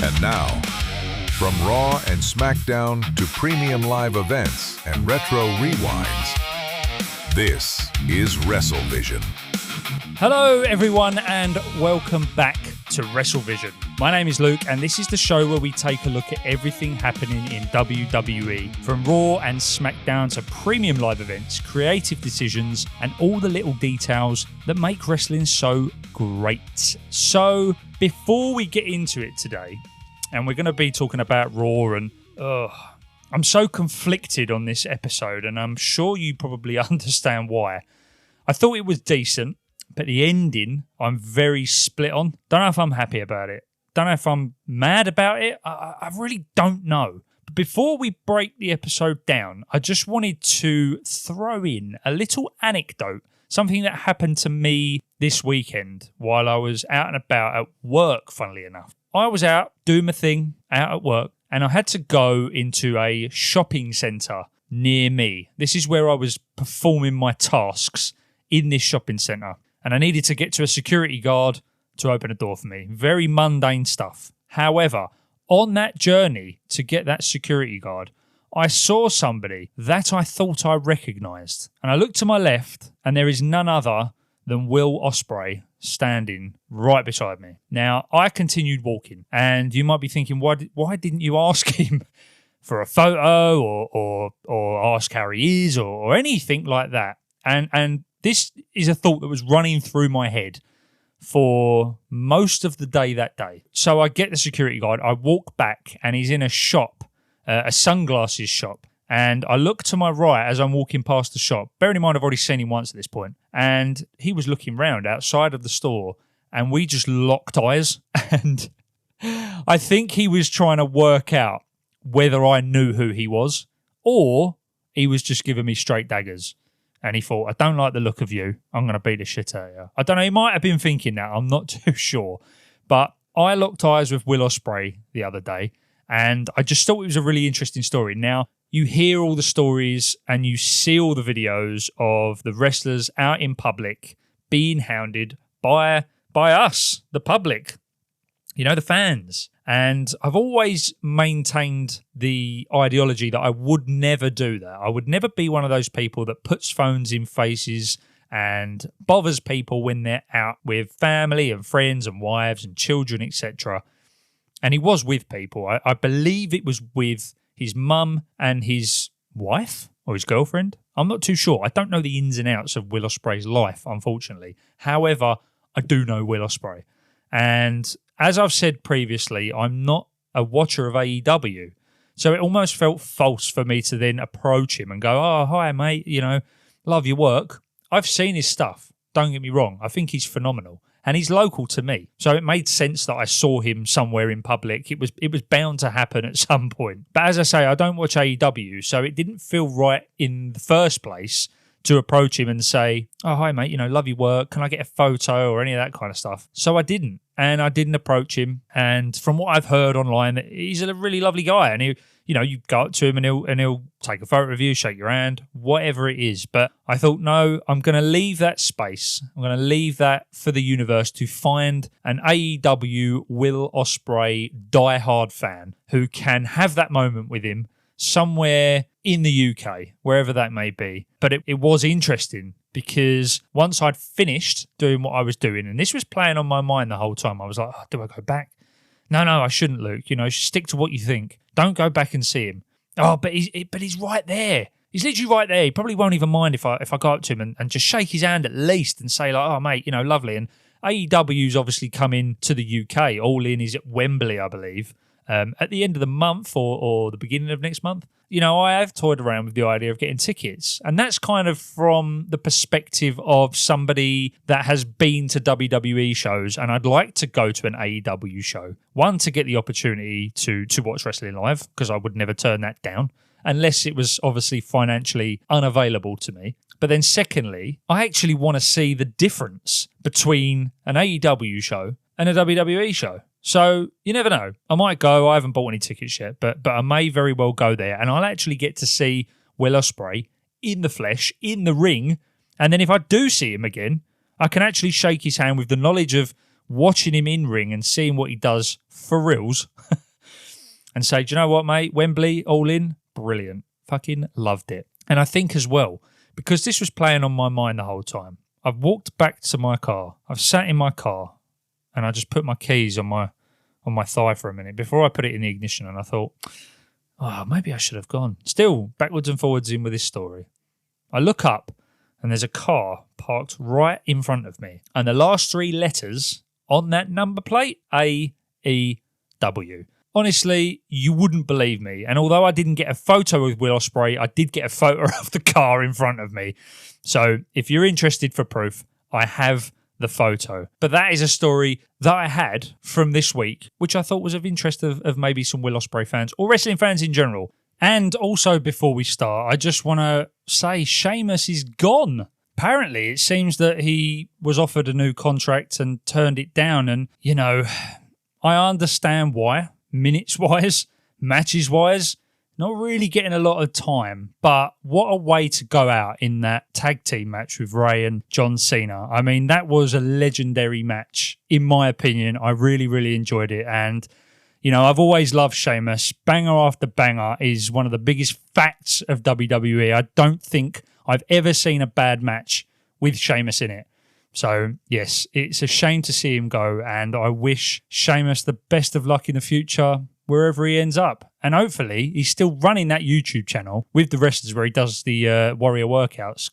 And now, from Raw and SmackDown to premium live events and retro rewinds, this is WrestleVision. Hello everyone and welcome back to WrestleVision. My name is Luke and this is the show where we take a look at everything happening in WWE, from Raw and SmackDown to premium live events, creative decisions and all the little details that make wrestling so great. So before we get into it today, and we're going to be talking about Raw, and I'm so conflicted on this episode and I'm sure you probably understand why. I thought it was decent, but the ending, I'm very split on. Don't know if I'm happy about it. Don't know if I'm mad about it. I really don't know. But before we break the episode down, I just wanted to throw in a little anecdote, something that happened to me this weekend while I was out and about at work, funnily enough. I was out doing my thing, out at work, and I had to go into a shopping centre near me. This is where I was performing my tasks in this shopping centre. And I needed to get to a security guard to open a door for me. Very mundane stuff. However, on that journey to get that security guard, I saw somebody that I thought I recognised. And I looked to my left, and there is none other than Will Ospreay standing right beside me. Now, I continued walking, and you might be thinking, why didn't you ask him for a photo or ask how he is or anything like that? And this is a thought that was running through my head for most of the day that day. So I get the security guard, I walk back, and he's in a shop, a sunglasses shop. And I look to my right as I'm walking past the shop. Bearing in mind, I've already seen him once at this point. And he was looking round outside of the store, and we just locked eyes. And I think he was trying to work out whether I knew who he was or he was just giving me straight daggers. And he thought, I don't like the look of you. I'm going to beat the shit out of you. I don't know. He might have been thinking that. I'm not too sure. But I locked eyes with Will Ospreay the other day, and I just thought it was a really interesting story. Now, you hear all the stories and you see all the videos of the wrestlers out in public being hounded by us, the public, the fans. And I've always maintained the ideology that I would never do that. I would never be one of those people that puts phones in faces and bothers people when they're out with family and friends and wives and children, etc. And he was with people. I believe it was with his mum and his wife or his girlfriend. I'm not too sure. I don't know the ins and outs of Will Ospreay's life, unfortunately. However, I do know Will Ospreay. And as I've said previously, I'm not a watcher of AEW. So it almost felt false for me to then approach him and go, oh, hi, mate, love your work. I've seen his stuff. Don't get me wrong. I think he's phenomenal. And he's local to me. So it made sense that I saw him somewhere in public. It was bound to happen at some point. But as I say, I don't watch AEW, so it didn't feel right in the first place to approach him and say, oh, hi, mate, love your work. Can I get a photo or any of that kind of stuff? So I didn't. And I didn't approach him. And from what I've heard online, he's a really lovely guy. And you go up to him and he'll take a photo of you, shake your hand, whatever it is. But I thought, no, I'm going to leave that space. I'm going to leave that for the universe to find an AEW Will Ospreay diehard fan who can have that moment with him somewhere in the UK, wherever that may be. But it was interesting because once I'd finished doing what I was doing, and this was playing on my mind the whole time, I was like, oh, do I go back? No, I shouldn't, Luke. Stick to what you think. Don't go back and see him. Oh, but he's right there. He's literally right there. He probably won't even mind if I go up to him and just shake his hand at least and say, like, oh, mate, lovely. And AEW's obviously coming to the UK. All In is at Wembley, I believe, at the end of the month or the beginning of next month. I have toyed around with the idea of getting tickets. And that's kind of from the perspective of somebody that has been to WWE shows. And I'd like to go to an AEW show. One, to get the opportunity to watch wrestling live, because I would never turn that down, unless it was obviously financially unavailable to me. But then secondly, I actually want to see the difference between an AEW show and a WWE show. So you never know. I might go. I haven't bought any tickets yet, but I may very well go there, and I'll actually get to see Will Ospreay in the flesh, in the ring. And then if I do see him again, I can actually shake his hand with the knowledge of watching him in ring and seeing what he does for reals and say, do you know what, mate? Wembley, all in, brilliant. Fucking loved it. And I think as well, because this was playing on my mind the whole time, I've walked back to my car. I've sat in my car and I just put my keys on my thigh for a minute before I put it in the ignition, and I thought, oh, maybe I should have gone. Still backwards and forwards in with this story. I look up and there's a car parked right in front of me. And the last 3 letters on that number plate, AEW. Honestly, you wouldn't believe me. And although I didn't get a photo with Will Ospreay, I did get a photo of the car in front of me. So if you're interested for proof, I have the photo. But that is a story that I had from this week, which I thought was of interest of maybe some Will Ospreay fans or wrestling fans in general. And also, before we start, I just want to say Sheamus is gone. Apparently, it seems that he was offered a new contract and turned it down. And, you know, I understand why. Minutes-wise, matches-wise, not really getting a lot of time. But what a way to go out in that tag team match with Ray and John Cena. I mean, that was a legendary match, in my opinion. I really, really enjoyed it. And you know, I've always loved Sheamus. Banger after banger is one of the biggest facts of WWE. I don't think I've ever seen a bad match with Sheamus in it. So, yes, it's a shame to see him go, and I wish Sheamus the best of luck in the future, wherever he ends up. And hopefully, he's still running that YouTube channel with the wrestlers where he does the warrior workouts,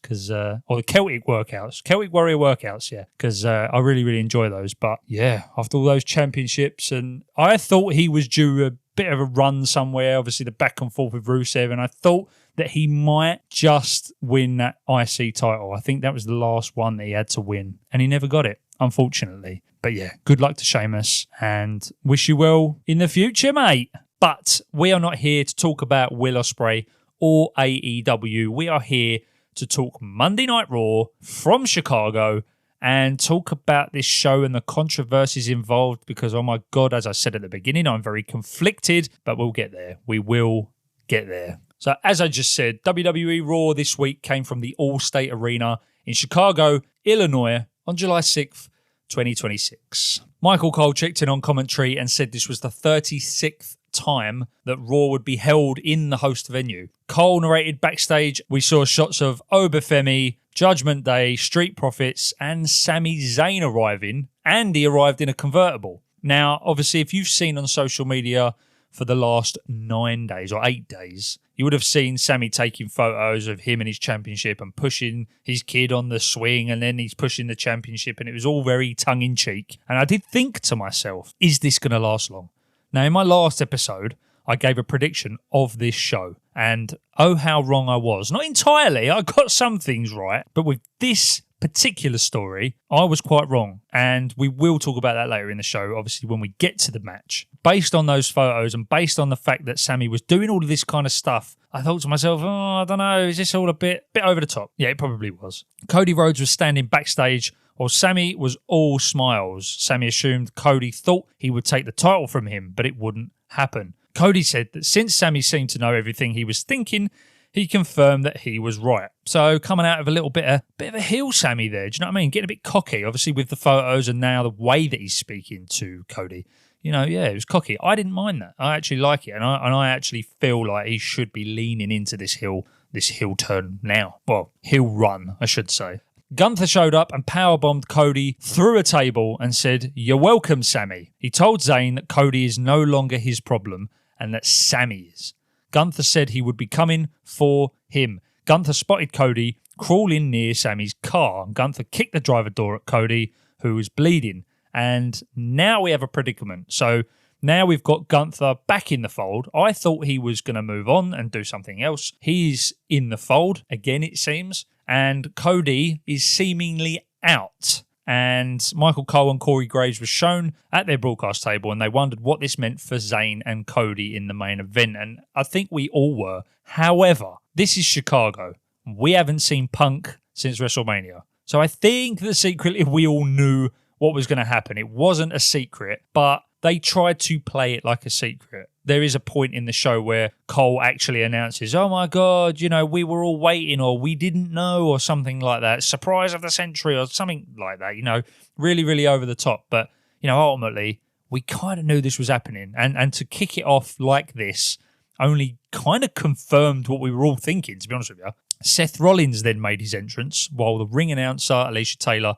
or the Celtic workouts. Celtic warrior workouts, yeah, because I really, really enjoy those. But, yeah, after all those championships, and I thought he was due a bit of a run somewhere, obviously the back and forth with Rusev, and I thought that he might just win that IC title. I think that was the last one that he had to win, and he never got it, unfortunately. But yeah, good luck to Sheamus, and wish you well in the future, mate. But we are not here to talk about Will Ospreay or AEW. We are here to talk Monday Night Raw from Chicago and talk about this show and the controversies involved because, oh my God, as I said at the beginning, I'm very conflicted, but we'll get there. We will get there. So as I just said, WWE Raw this week came from the All-State Arena in Chicago, Illinois on July 6th, 2026. Michael Cole checked in on commentary and said this was the 36th time that Raw would be held in the host venue. Cole narrated backstage, we saw shots of Obafemi, Judgment Day, Street Profits, and Sami Zayn arriving, and he arrived in a convertible. Now, obviously, if you've seen on social media for the last 9 days or 8 days, you would have seen Sami taking photos of him and his championship and pushing his kid on the swing, and then he's pushing the championship, and it was all very tongue-in-cheek. And I did think to myself, is this going to last long? Now, in my last episode, I gave a prediction of this show, and oh, how wrong I was. Not entirely, I got some things right, but with this particular story, I was quite wrong, and we will talk about that later in the show, obviously when we get to the match. Based on those photos and based on the fact that Sami was doing all of this kind of stuff, I thought to myself, oh, I don't know, is this all a bit over the top? Yeah, it probably was. Cody Rhodes was standing backstage while Sami was all smiles. Sami assumed Cody thought he would take the title from him, but it wouldn't happen. Cody said that since Sami seemed to know everything he was thinking, he confirmed that he was right. So coming out of a little bit of a heel Sami there, do you know what I mean? Getting a bit cocky, obviously with the photos and now the way that he's speaking to Cody. You know, yeah, it was cocky. I didn't mind that. I actually like it, and I actually feel like he should be leaning into this heel turn now. Well, heel run, I should say. Gunther showed up and powerbombed Cody through a table and said, "You're welcome, Sami." He told Zayn that Cody is no longer his problem and that Sami is. Gunther said he would be coming for him. Gunther spotted Cody crawling near Sami's car. Gunther kicked the driver door at Cody, who was bleeding. And now we have a predicament. So now we've got Gunther back in the fold. I thought he was going to move on and do something else. He's in the fold, again it seems. And Cody is seemingly out. And Michael Cole and Corey Graves were shown at their broadcast table, and they wondered what this meant for Zayn and Cody in the main event. And I think we all were. However, this is Chicago. We haven't seen Punk since WrestleMania. So I think that secretly we all knew what was going to happen. It wasn't a secret, but they tried to play it like a secret. There is a point in the show where Cole actually announces, oh my God, you know, we were all waiting, or we didn't know, or something like that. Surprise of the century, or something like that, you know, really, really over the top. But ultimately, we kind of knew this was happening. And to kick it off like this only kind of confirmed what we were all thinking, to be honest with you. Seth Rollins then made his entrance while the ring announcer, Alicia Taylor,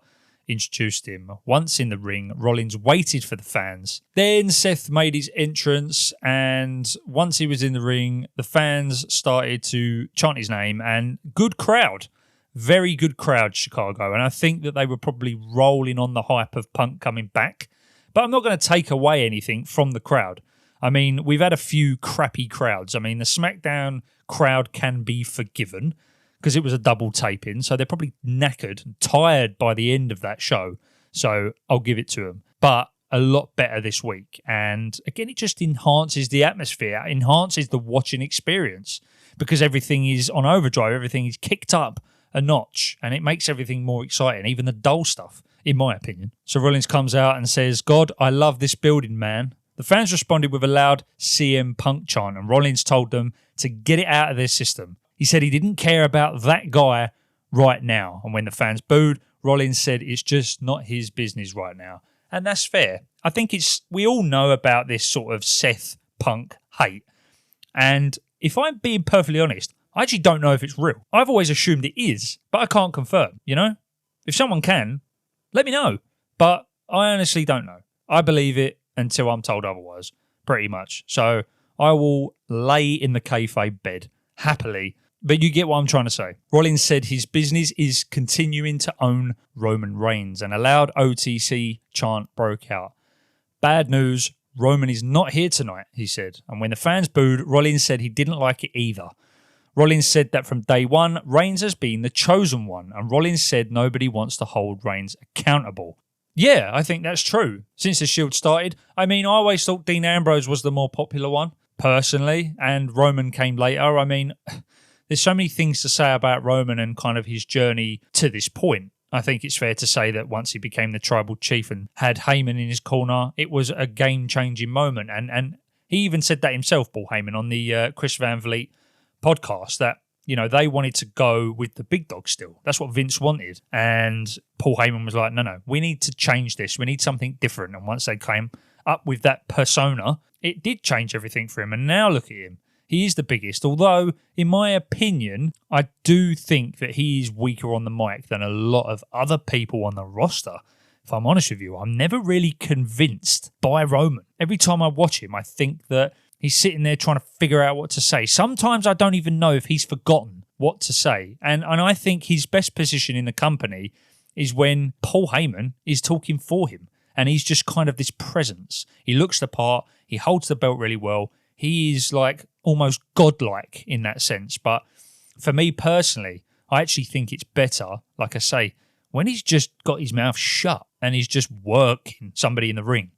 introduced him. Once in the ring, Rollins waited for the fans. Then Seth made his entrance, and once he was in the ring, the fans started to chant his name, and good crowd. Very good crowd, Chicago. And I think that they were probably rolling on the hype of Punk coming back. But I'm not going to take away anything from the crowd. I mean, we've had a few crappy crowds. I mean, the SmackDown crowd can be forgiven because it was a double taping. So they're probably knackered and tired by the end of that show. So I'll give it to them. But a lot better this week. And again, it just enhances the atmosphere, enhances the watching experience because everything is on overdrive. Everything is kicked up a notch and it makes everything more exciting, even the dull stuff, in my opinion. So Rollins comes out and says, "God, I love this building, man." The fans responded with a loud CM Punk chant, and Rollins told them to get it out of their system. He said he didn't care about that guy right now. And when the fans booed, Rollins said it's just not his business right now. And that's fair. I think we all know about this sort of Seth Punk hate. And if I'm being perfectly honest, I actually don't know if it's real. I've always assumed it is, but I can't confirm, If someone can, let me know. But I honestly don't know. I believe it until I'm told otherwise, pretty much. So I will lay in the kayfabe bed, happily. But you get what I'm trying to say. Rollins said his business is continuing to own Roman Reigns, and a loud OTC chant broke out. Bad news, Roman is not here tonight, he said. And when the fans booed, Rollins said he didn't like it either. Rollins said that from day one, Reigns has been the chosen one, and Rollins said nobody wants to hold Reigns accountable. Yeah, I think that's true. Since the Shield started, I always thought Dean Ambrose was the more popular one, personally, and Roman came later. There's so many things to say about Roman and kind of his journey to this point. I think it's fair to say that once he became the tribal chief and had Heyman in his corner, it was a game-changing moment. And he even said that himself, Paul Heyman, on the Chris Van Vliet podcast, that, they wanted to go with the big dog still. That's what Vince wanted. And Paul Heyman was like, no, we need to change this. We need something different. And once they came up with that persona, it did change everything for him. And now look at him. He is the biggest, although, in my opinion, I do think that he is weaker on the mic than a lot of other people on the roster. If I'm honest with you, I'm never really convinced by Roman. Every time I watch him, I think that he's sitting there trying to figure out what to say. Sometimes I don't even know if he's forgotten what to say. And I think his best position in the company is when Paul Heyman is talking for him. And he's just kind of this presence. He looks the part. He holds the belt really well. He is like almost godlike in that sense. But for me personally, I actually think it's better, like I say, when he's just got his mouth shut and he's just working somebody in the ring,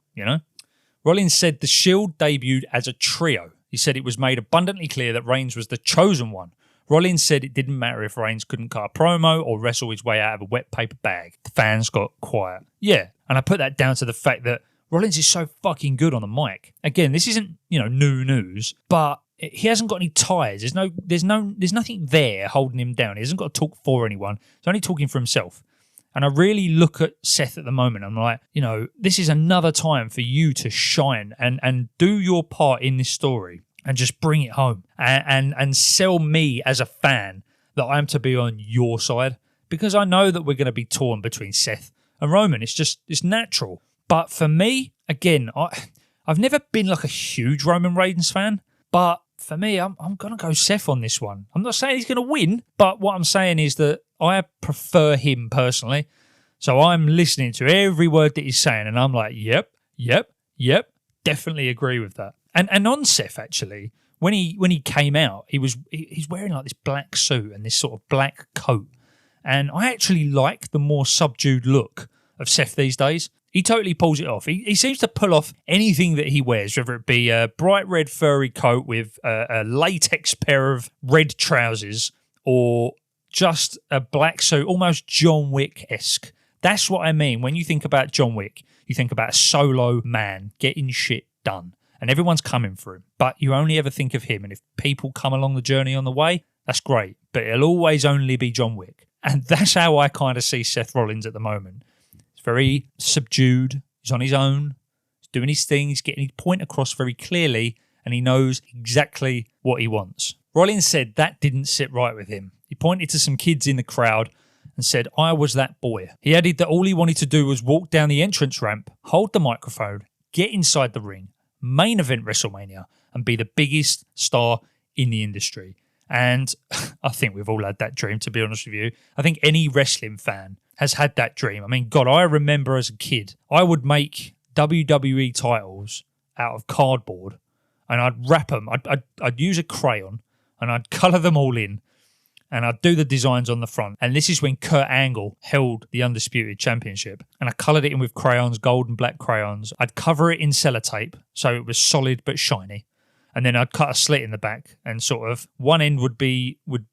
Rollins said the Shield debuted as a trio. He said it was made abundantly clear that Reigns was the chosen one. Rollins said it didn't matter if Reigns couldn't cut a promo or wrestle his way out of a wet paper bag. The fans got quiet. Yeah, and I put that down to the fact that Rollins is so fucking good on the mic. Again, this isn't, new news, but he hasn't got any ties. There's nothing there holding him down. He hasn't got to talk for anyone. He's only talking for himself. And I really look at Seth at the moment. I'm like, this is another time for you to shine and do your part in this story and just bring it home and sell me as a fan that I'm to be on your side, because I know that we're going to be torn between Seth and Roman. It's natural. But for me, again, I've never been like a huge Roman Reigns fan, but for me, I'm going to go Seth on this one. I'm not saying he's going to win, but what I'm saying is that I prefer him personally. So I'm listening to every word that he's saying, and I'm like, yep, definitely agree with that. And on Seth, actually, when he came out, he's wearing like this black suit and this sort of black coat. And I actually like the more subdued look of Seth these days. He totally pulls it off. He seems to pull off anything that he wears, whether it be a bright red furry coat with a latex pair of red trousers or just a black suit, almost John Wick-esque. That's what I mean. When you think about John Wick, you think about a solo man getting shit done and everyone's coming for him. But you only ever think of him. And if people come along the journey on the way, that's great. But it'll always only be John Wick. And that's how I kind of see Seth Rollins at the moment. Very subdued, He's on his own. He's doing his thing. He's getting his point across very clearly, and he knows exactly what he wants. Rollins said that didn't sit right with him. He pointed to some kids in the crowd and said, I was that boy. He added that all he wanted to do was walk down the entrance ramp, hold the microphone, get inside the ring, main event WrestleMania, and be the biggest star in the industry. And I think we've all had that dream, to be honest with you. I think any wrestling fan has had that dream. I mean, God, I remember as a kid, I would make WWE titles out of cardboard and I'd wrap them. I'd use a crayon and I'd colour them all in and I'd do the designs on the front. And this is when Kurt Angle held the Undisputed Championship. And I coloured it in with crayons, gold and black crayons. I'd cover it in sellotape so it was solid but shiny. And then I'd cut a slit in the back and sort of one end would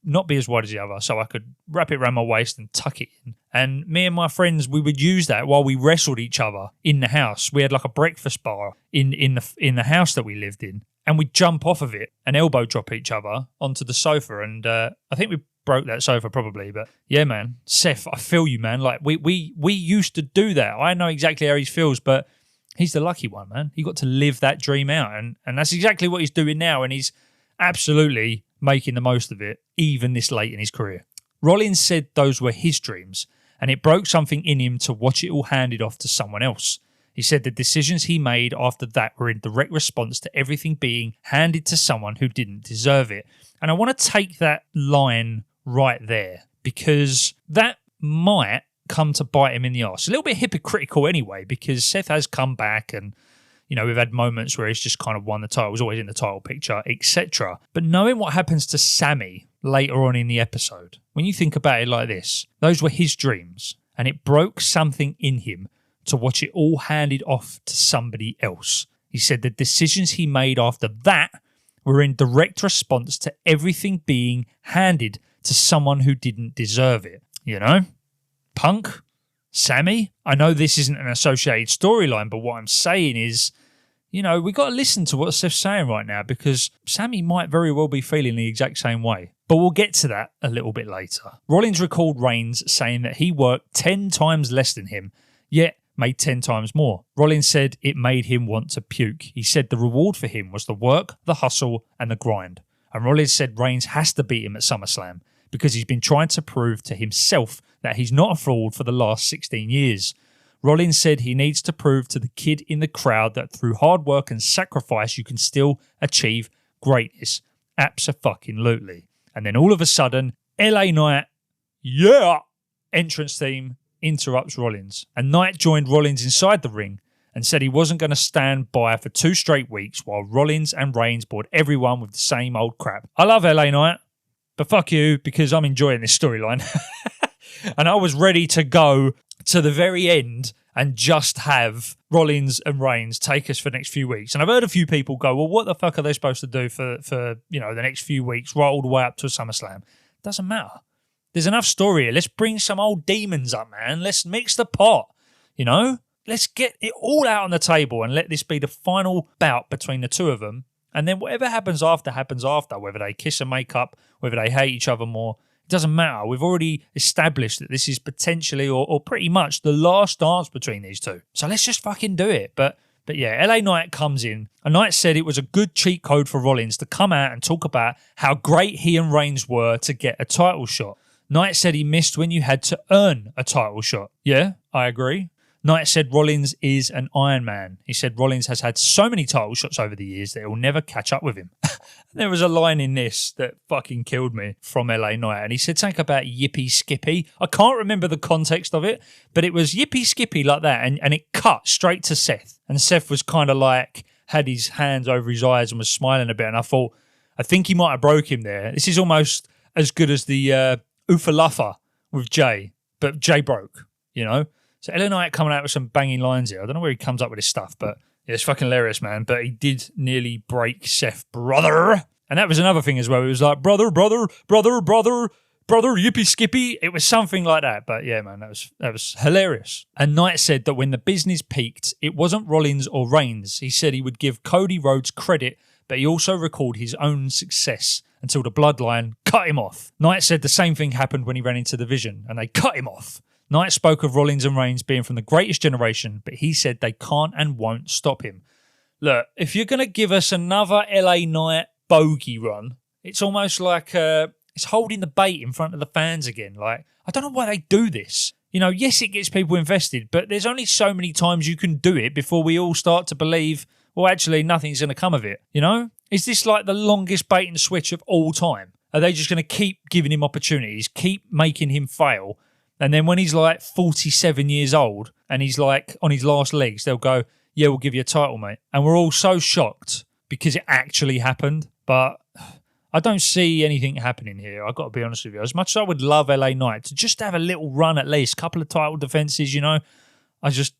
not be as wide as the other, so I could wrap it around my waist and tuck it in. And me and my friends, we would use that while we wrestled each other in the house. We had like a breakfast bar in the house that we lived in, and we'd jump off of it and elbow drop each other onto the sofa. And I think we broke that sofa probably, but yeah, man, Seth, I feel you, man. Like we used to do that. I know exactly how he feels, but he's the lucky one, man. He got to live that dream out, and that's exactly what he's doing now, and he's absolutely making the most of it, even this late in his career. Rollins said those were his dreams, and it broke something in him to watch it all handed off to someone else. He said the decisions he made after that were in direct response to everything being handed to someone who didn't deserve it. And I want to take that line right there, because that might come to bite him in the arse. A little bit hypocritical anyway, because Seth has come back and, you know, we've had moments where he's just kind of won the title, was always in the title picture, etc. But knowing what happens to Sami later on in the episode, when you think about it like this, those were his dreams, and it broke something in him to watch it all handed off to somebody else. He said the decisions he made after that were in direct response to everything being handed to someone who didn't deserve it, you know? Punk, Sami, I know this isn't an associated storyline, but what I'm saying is, you know, we got to listen to what Seth's saying right now, because Sami might very well be feeling the exact same way. But we'll get to that a little bit later. Rollins recalled Reigns saying that he worked 10 times less than him, yet made 10 times more. Rollins said it made him want to puke. He said the reward for him was the work, the hustle, and the grind. And Rollins said Reigns has to beat him at SummerSlam, because he's been trying to prove to himself that he's not a fraud for the last 16 years. Rollins said he needs to prove to the kid in the crowd that through hard work and sacrifice you can still achieve greatness. Abso-fucking-lutely. And then all of a sudden, LA Knight, yeah, entrance theme interrupts Rollins. And Knight joined Rollins inside the ring and said he wasn't going to stand by for 2 straight weeks while Rollins and Reigns bored everyone with the same old crap. I love LA Knight, but fuck you, because I'm enjoying this storyline. And I was ready to go to the very end and just have Rollins and Reigns take us for the next few weeks. And I've heard a few people go, well, what the fuck are they supposed to do for you know, the next few weeks, right all the way up to SummerSlam? Doesn't matter. There's enough story here. Let's bring some old demons up, man. Let's mix the pot, you know? Let's get it all out on the table and let this be the final bout between the two of them. And then whatever happens after, whether they kiss and make up, whether they hate each other more. It doesn't matter. We've already established that this is potentially or pretty much the last dance between these two. So let's just fucking do it. But yeah, LA Knight comes in. And Knight said it was a good cheat code for Rollins to come out and talk about how great he and Reigns were to get a title shot. Knight said he missed when you had to earn a title shot. Yeah, I agree. Knight said Rollins is an Iron Man. He said Rollins has had so many title shots over the years that it will never catch up with him. There was a line in this that fucking killed me from LA Knight. And he said something about yippee skippy. I can't remember the context of it, but it was yippee skippy like that. And it cut straight to Seth. And Seth was kind of like, had his hands over his eyes and was smiling a bit. And I thought, I think he might have broke him there. This is almost as good as the Oofaluffa with Jay, but Jay broke, you know? So LA Knight coming out with some banging lines here. I don't know where he comes up with his stuff, but yeah, it's fucking hilarious, man. But he did nearly break Seth, brother. And that was another thing as well. It was like, brother, yippee skippy. It was something like that. But yeah, man, that was hilarious. And Knight said that when the business peaked, it wasn't Rollins or Reigns. He said he would give Cody Rhodes credit, but he also recalled his own success until the bloodline cut him off. Knight said the same thing happened when he ran into the Vision, and they cut him off. Knight spoke of Rollins and Reigns being from the greatest generation, but he said they can't and won't stop him. Look, if you're going to give us another LA Knight bogey run, it's almost like it's holding the bait in front of the fans again. Like, I don't know why they do this. You know, yes, it gets people invested, but there's only so many times you can do it before we all start to believe, well, actually, nothing's going to come of it. You know? Is this like the longest bait and switch of all time? Are they just going to keep giving him opportunities, keep making him fail? And then when he's like 47 years old and he's like on his last legs, they'll go, yeah, we'll give you a title, mate. And we're all so shocked because it actually happened. But I don't see anything happening here. I've got to be honest with you. As much as I would love LA Knight to just have a little run at least, a couple of title defenses, you know, I just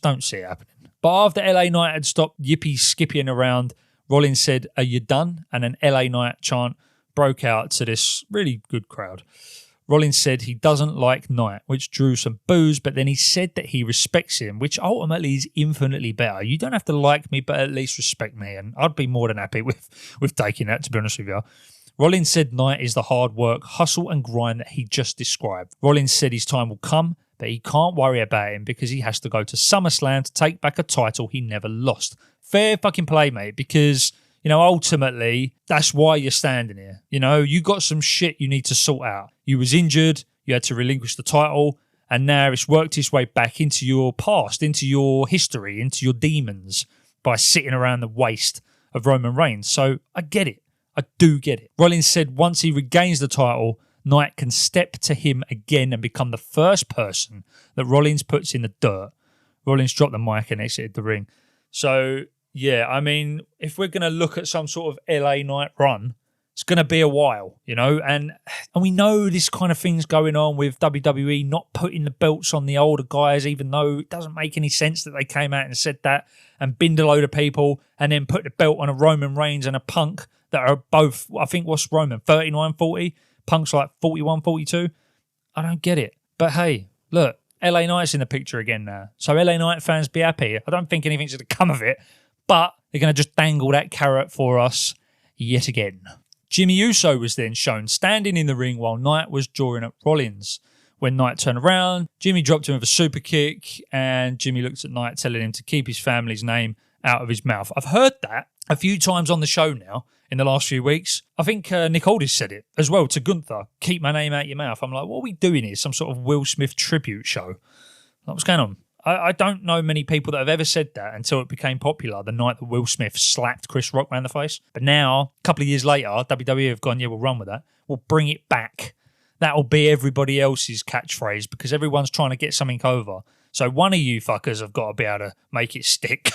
don't see it happening. But after LA Knight had stopped skipping around, Rollins said, "Are you done?" And an LA Knight chant broke out to this really good crowd. Rollins said he doesn't like Knight, which drew some boos, but then he said that he respects him, which ultimately is infinitely better. You don't have to like me, but at least respect me, and I'd be more than happy with taking that, to be honest with you. Rollins said Knight is the hard work, hustle and grind that he just described. Rollins said his time will come, but he can't worry about him because he has to go to SummerSlam to take back a title he never lost. Fair fucking play, mate, because, you know, ultimately, that's why you're standing here. You know, you got some shit you need to sort out. You was injured, you had to relinquish the title, and now it's worked its way back into your past, into your history, into your demons by sitting around the waist of Roman Reigns. So I get it. I do get it. Rollins said once he regains the title, Knight can step to him again and become the first person that Rollins puts in the dirt. Rollins dropped the mic and exited the ring. So, yeah, I mean, if we're going to look at some sort of LA Knight run, it's going to be a while, you know, and we know this kind of thing's going on with WWE not putting the belts on the older guys, even though it doesn't make any sense that they came out and said that and binned a load of people and then put the belt on a Roman Reigns and a Punk that are both, I think, what's Roman, 39, 40? Punk's like 41, 42? I don't get it. But hey, look, LA Knight's in the picture again now. So LA Knight fans, be happy. I don't think anything's going to come of it, but they're going to just dangle that carrot for us yet again. Jimmy Uso was then shown standing in the ring while Knight was drawing at Rollins. When Knight turned around, Jimmy dropped him with a super kick, and Jimmy looked at Knight telling him to keep his family's name out of his mouth. I've heard that a few times on the show now in the last few weeks. I think Nick Aldis said it as well to Gunther, keep my name out of your mouth. I'm like, what are we doing here? Some sort of Will Smith tribute show? Like, what's going on? I don't know many people that have ever said that until it became popular the night that Will Smith slapped Chris Rock around the face. But now, a couple of years later, WWE have gone, yeah, we'll run with that. We'll bring it back. That'll be everybody else's catchphrase because everyone's trying to get something over. So one of you fuckers have got to be able to make it stick.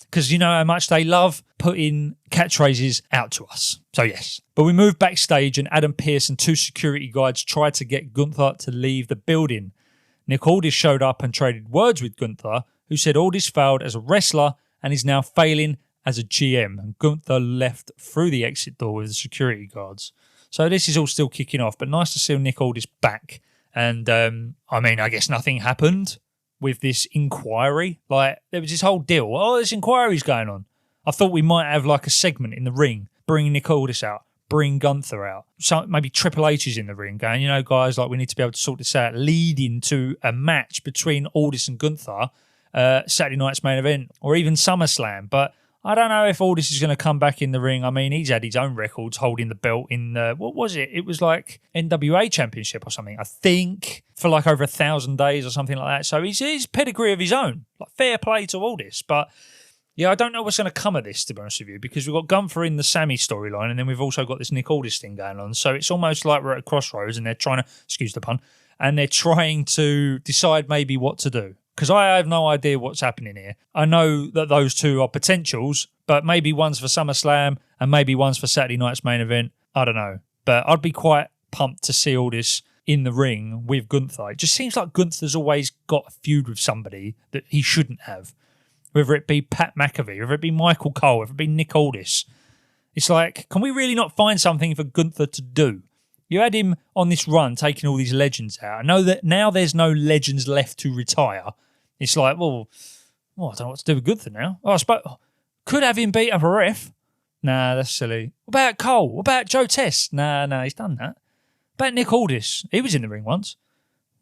Because you know how much they love putting catchphrases out to us. So yes. But we moved backstage and Adam Pearce and two security guards tried to get Gunther to leave the building. Nick Aldis showed up and traded words with Gunther, who said Aldis failed as a wrestler and is now failing as a GM. And Gunther left through the exit door with the security guards. So this is all still kicking off, but nice to see Nick Aldis back. And I mean, I guess nothing happened with this inquiry. Like, there was this whole deal. Oh, this inquiry's going on. I thought we might have like a segment in the ring, bring Nick Aldis out, bring Gunther out. So maybe Triple H is in the ring going, you know, guys, like we need to be able to sort this out, leading to a match between Aldis and Gunther, Saturday night's main event, or even SummerSlam. But I don't know if Aldis is going to come back in the ring. I mean, he's had his own records holding the belt in, what was it? It was like NWA Championship or something, I think, for like over 1,000 days or something like that. So he's his pedigree of his own. Like, fair play to Aldis. But yeah, I don't know what's going to come of this, to be honest with you, because we've got Gunther in the Sami storyline and then we've also got this Nick Aldis thing going on. So it's almost like we're at a crossroads and they're trying to, excuse the pun, and they're trying to decide maybe what to do. Because I have no idea what's happening here. I know that those two are potentials, but maybe one's for SummerSlam and maybe one's for Saturday night's main event. I don't know. But I'd be quite pumped to see all this in the ring with Gunther. It just seems like Gunther's always got a feud with somebody that he shouldn't have. Whether it be Pat McAfee, whether it be Michael Cole, whether it be Nick Aldis. It's like, can we really not find something for Gunther to do? You had him on this run taking all these legends out. I know that now there's no legends left to retire. It's like, well, I don't know what to do with Gunther now. Oh, I suppose, could have him beat up a ref. Nah, that's silly. What about Cole? What about Joe Test? Nah, he's done that. What about Nick Aldis? He was in the ring once.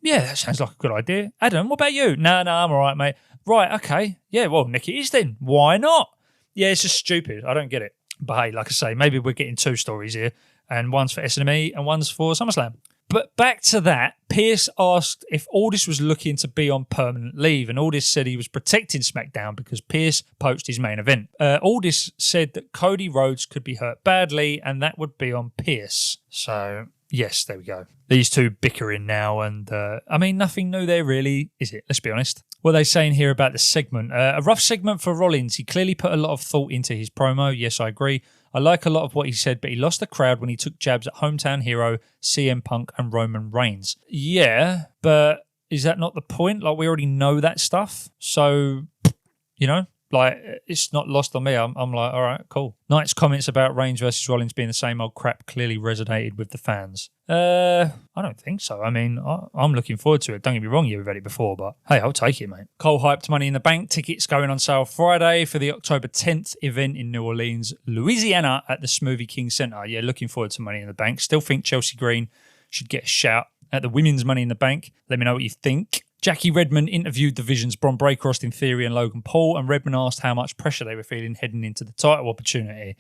Yeah, that sounds like a good idea. Adam, what about you? No, I'm all right, mate. Right, okay. Yeah, well, Nick it is then. Why not? Yeah, it's just stupid. I don't get it. But hey, like I say, maybe we're getting two stories here, and one's for SNME and one's for SummerSlam. But back to that, Pierce asked if Aldis was looking to be on permanent leave, and Aldis said he was protecting SmackDown because Pierce poached his main event. Aldis said that Cody Rhodes could be hurt badly, and that would be on Pierce. So, yes, there we go. These two bickering now, and nothing new there really, is it? Let's be honest. What are they saying here about the segment? A rough segment for Rollins. He clearly put a lot of thought into his promo. Yes, I agree. I like a lot of what he said, but he lost the crowd when he took jabs at hometown hero, CM Punk and Roman Reigns. Yeah, but is that not the point? Like, we already know that stuff. So, it's not lost on me. I'm like, all right, cool. Knight's comments about Reigns versus Rollins being the same old crap clearly resonated with the fans. I don't think so. I mean, I'm looking forward to it. Don't get me wrong, you've read it before, but hey, I'll take it, mate. Cole hyped Money in the Bank. Tickets going on sale Friday for the October 10th event in New Orleans, Louisiana at the Smoothie King Center. Yeah, looking forward to Money in the Bank. Still think Chelsea Green should get a shout at the women's Money in the Bank. Let me know what you think. Jackie Redmond interviewed the Vision's Bron Breakker, Austin Theory and Logan Paul, and Redmond asked how much pressure they were feeling heading into the title opportunity.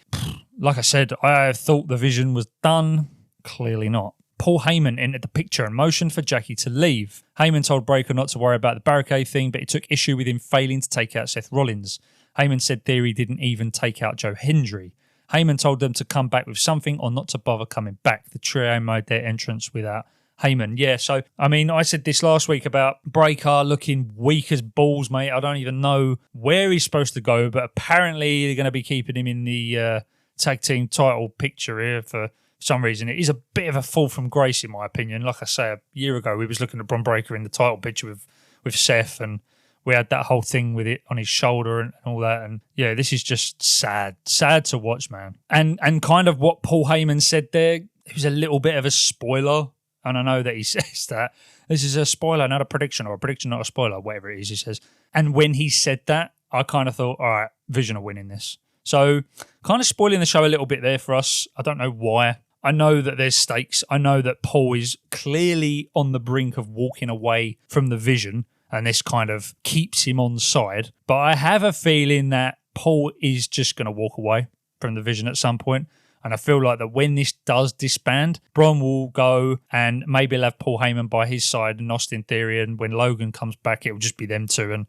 Like I said, I thought the Vision was done. Clearly not. Paul Heyman entered the picture and motioned for Jackie to leave. Heyman told Breakker not to worry about the barricade thing, but he took issue with him failing to take out Seth Rollins. Heyman said Theory didn't even take out Joe Hendry. Heyman told them to come back with something or not to bother coming back. The trio made their entrance without Heyman. Yeah, so, I said this last week about Breakker looking weak as balls, mate. I don't even know where he's supposed to go, but apparently they're going to be keeping him in the tag team title picture here for some reason. It is a bit of a fall from grace, in my opinion. Like I say, a year ago, we was looking at Bron Breakker in the title picture with Seth, and we had that whole thing with it on his shoulder and all that. And yeah, this is just sad to watch, man. And kind of what Paul Heyman said there, it was a little bit of a spoiler. And I know that he says that. This is a spoiler, not a prediction, or a prediction, not a spoiler, whatever it is he says. And when he said that, I kind of thought, all right, Vision are winning this. So kind of spoiling the show a little bit there for us. I don't know why. I know that there's stakes. I know that Paul is clearly on the brink of walking away from the Vision, and this kind of keeps him on side. But I have a feeling that Paul is just going to walk away from the Vision at some point. And I feel like that when this does disband, Bron will go and maybe he'll have Paul Heyman by his side and Austin Theory. And when Logan comes back, it will just be them two. And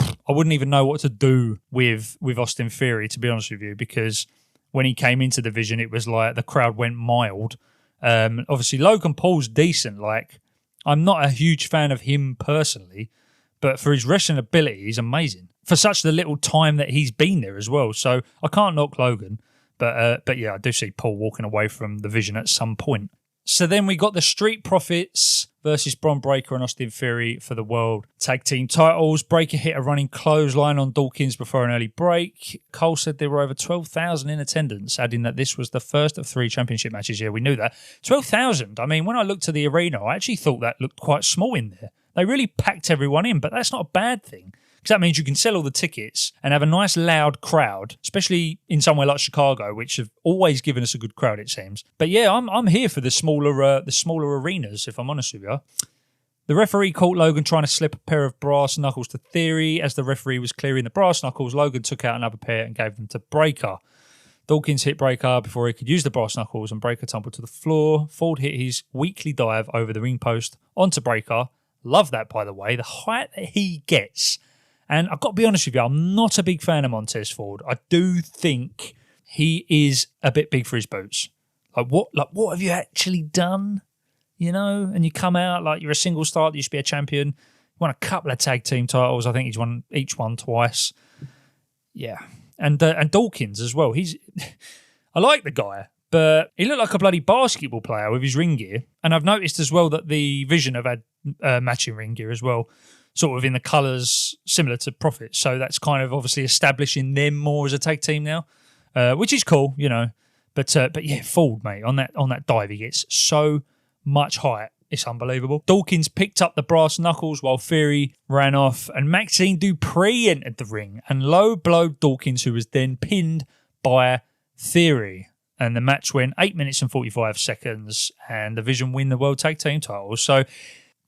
I wouldn't even know what to do with Austin Theory, to be honest with you, because when he came into the Vision, it was like the crowd went mild. Obviously, Logan Paul's decent. Like, I'm not a huge fan of him personally, but for his wrestling ability, he's amazing. For such the little time that he's been there as well. So I can't knock Logan. But yeah, I do see Paul walking away from the Vision at some point. So then we got the Street Profits versus Bron Breakker and Austin Theory for the World Tag Team titles. Breakker hit a running clothesline on Dawkins before an early break. Cole said there were over 12,000 in attendance, adding that this was the first of 3 championship matches. Yeah, we knew that. 12,000. I mean, when I looked to the arena, I actually thought that looked quite small in there. They really packed everyone in, but that's not a bad thing. Because that means you can sell all the tickets and have a nice loud crowd, especially in somewhere like Chicago, which have always given us a good crowd, it seems. But yeah, I'm here for the smaller arenas, if I'm honest with you. The referee caught Logan trying to slip a pair of brass knuckles to Theory. As the referee was clearing the brass knuckles, Logan took out another pair and gave them to Breakker. Dawkins hit Breakker before he could use the brass knuckles, and Breakker tumbled to the floor. Ford hit his weekly dive over the ring post onto Breakker. Love that, by the way. The height that he gets. And I've got to be honest with you, I'm not a big fan of Montez Ford. I do think he is a bit big for his boots. Like what have you actually done? You know, and you come out like you're a single star that used to be a champion. You won a couple of tag team titles. I think he's won each one twice. Yeah. And Dawkins as well. I like the guy, but he looked like a bloody basketball player with his ring gear. And I've noticed as well that the Vision have had matching ring gear as well, sort of in the colours similar to Profit. So that's kind of obviously establishing them more as a tag team now, which is cool, you know. But yeah, Ford, mate, on that dive, he gets so much height. It's unbelievable. Dawkins picked up the brass knuckles while Theory ran off, and Maxine Dupree entered the ring and low blowed Dawkins, who was then pinned by Theory. And the match went 8 minutes and 45 seconds, and the Vision win the World Tag Team titles. So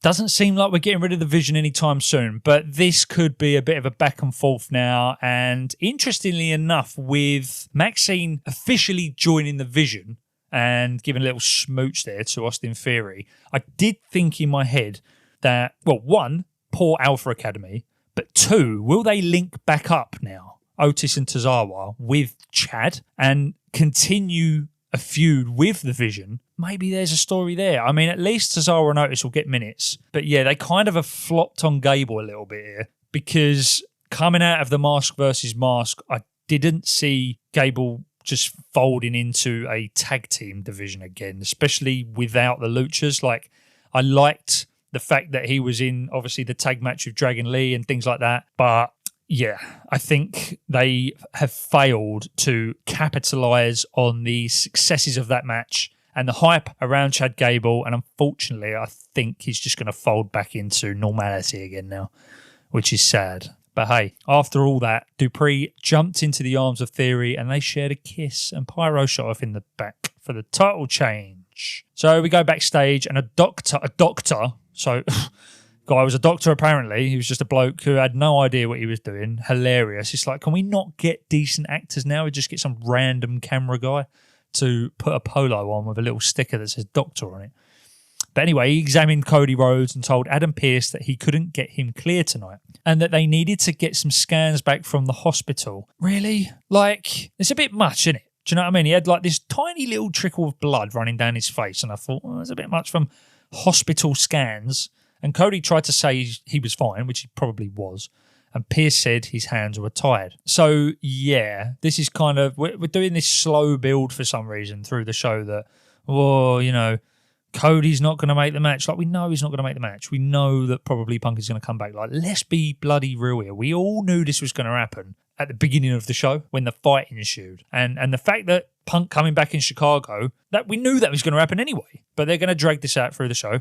doesn't seem like we're getting rid of the Vision anytime soon, but this could be a bit of a back and forth now. And interestingly enough, with Maxine officially joining the Vision and giving a little smooch there to Austin Theory, I did think in my head that, well, one, poor Alpha Academy, but two, will they link back up now, Otis and Tozawa, with Chad and continue a feud with the Vision? Maybe there's a story there. I mean, at least Tozawa and Otis will get minutes. But yeah, they kind of have flopped on Gable a little bit here, because coming out of the Mask versus Mask, I didn't see Gable just folding into a tag team division again, especially without the Luchas. Like, I liked the fact that he was in, obviously, the tag match with Dragon Lee and things like that. But yeah, I think they have failed to capitalize on the successes of that match and the hype around Chad Gable. And unfortunately, I think he's just going to fold back into normality again now, which is sad. But hey, after all that, Dupree jumped into the arms of Theory and they shared a kiss, and Pyro shot off in the back for the title change. So we go backstage, and a doctor, so guy was a doctor apparently. He was just a bloke who had no idea what he was doing. Hilarious. It's like, can we not get decent actors now? We just get some random camera guy to put a polo on with a little sticker that says doctor on it. But anyway, he examined Cody Rhodes and told Adam Pearce that he couldn't get him clear tonight and that they needed to get some scans back from the hospital. Really? Like, it's a bit much, isn't it? Do you know what I mean? He had like this tiny little trickle of blood running down his face, and I thought, well, that's a bit much from hospital scans. And Cody tried to say he was fine, which he probably was. And Pearce said his hands were tired. So, yeah, this is kind of... We're doing this slow build for some reason through the show that, oh, you know, Cody's not going to make the match. Like, we know he's not going to make the match. We know that probably Punk is going to come back. Like, let's be bloody real here. We all knew this was going to happen at the beginning of the show when the fight ensued. And the fact that Punk coming back in Chicago, that we knew that was going to happen anyway. But they're going to drag this out through the show.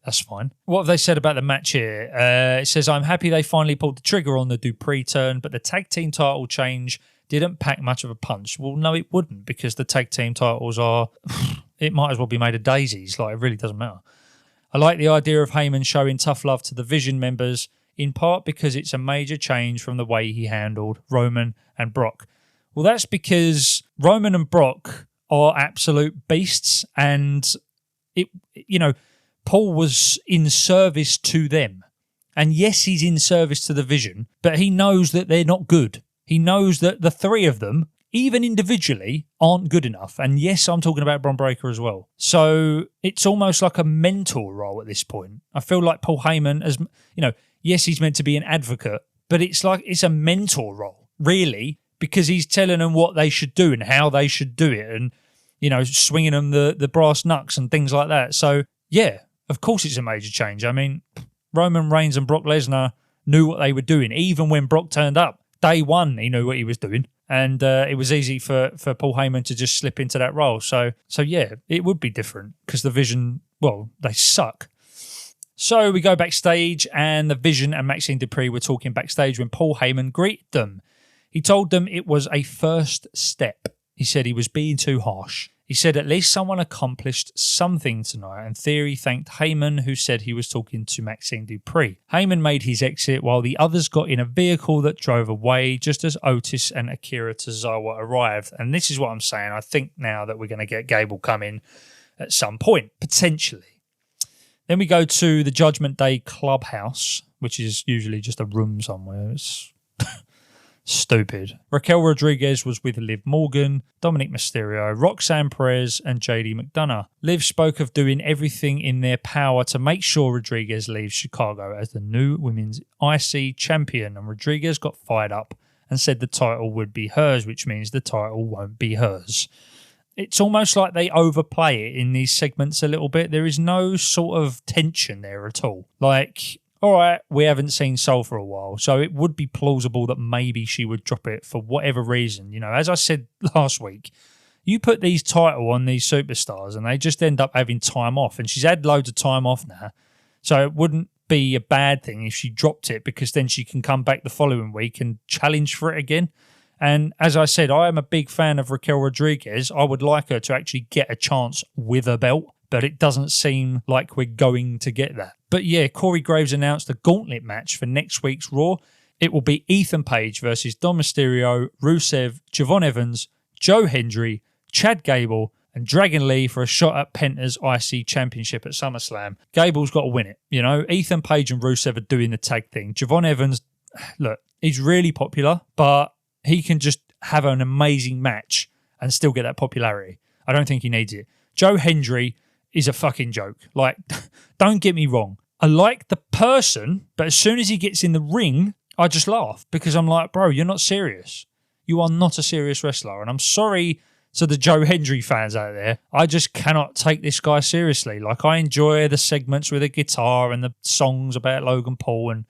That's fine. What have they said about the match here? It says, I'm happy they finally pulled the trigger on the Dupree turn, but the tag team title change didn't pack much of a punch. Well, no, it wouldn't, because the tag team titles are... it might as well be made of daisies. Like, it really doesn't matter. I like the idea of Heyman showing tough love to the Vision members, in part because it's a major change from the way he handled Roman and Brock. Well, that's because Roman and Brock are absolute beasts, and it, you know... Paul was in service to them. And yes, he's in service to the Vision, but he knows that they're not good. He knows that the three of them, even individually, aren't good enough. And yes, I'm talking about Bron Breakker as well. So it's almost like a mentor role at this point. I feel like Paul Heyman, as you know, yes, he's meant to be an advocate, but it's like it's a mentor role, really, because he's telling them what they should do and how they should do it, and, you know, swinging them the brass knucks and things like that. So, yeah. Of course it's a major change. I mean, Roman Reigns and Brock Lesnar knew what they were doing. Even when Brock turned up, day one, he knew what he was doing. And it was easy for Paul Heyman to just slip into that role. So yeah, it would be different because the Vision, well, they suck. So we go backstage, and the Vision and Maxine Dupree were talking backstage when Paul Heyman greeted them. He told them it was a first step. He said he was being too harsh. He said at least someone accomplished something tonight, and Theory thanked Heyman, who said he was talking to Maxine Dupree. Heyman made his exit while the others got in a vehicle that drove away just as Otis and Akira Tozawa arrived. And this is what I'm saying. I think now that we're going to get Gable come in at some point, potentially. Then we go to the Judgment Day Clubhouse, which is usually just a room somewhere. It's... stupid. Raquel Rodriguez was with Liv Morgan, Dominic Mysterio, Roxanne Perez, and JD McDonough. Liv spoke of doing everything in their power to make sure Rodriguez leaves Chicago as the new women's IC champion, and Rodriguez got fired up and said the title would be hers, which means the title won't be hers. It's almost like they overplay it in these segments a little bit. There is no sort of tension there at all. Like... all right, we haven't seen Sol for a while, so it would be plausible that maybe she would drop it for whatever reason. You know, as I said last week, you put these titles on these superstars and they just end up having time off, and she's had loads of time off now, so it wouldn't be a bad thing if she dropped it, because then she can come back the following week and challenge for it again. And as I said, I am a big fan of Raquel Rodriguez. I would like her to actually get a chance with a belt, but it doesn't seem like we're going to get that. But yeah, Corey Graves announced a gauntlet match for next week's Raw. It will be Ethan Page versus Dom Mysterio, Rusev, Javon Evans, Joe Hendry, Chad Gable, and Dragon Lee for a shot at Penta's IC Championship at SummerSlam. Gable's got to win it. You know, Ethan Page and Rusev are doing the tag thing. Javon Evans, look, he's really popular, but he can just have an amazing match and still get that popularity. I don't think he needs it. Joe Hendry is a fucking joke. Like, don't get me wrong. I like the person, but as soon as he gets in the ring, I just laugh because I'm like, bro, you're not serious. You are not a serious wrestler. And I'm sorry to the Joe Hendry fans out there. I just cannot take this guy seriously. Like, I enjoy the segments with the guitar and the songs about Logan Paul and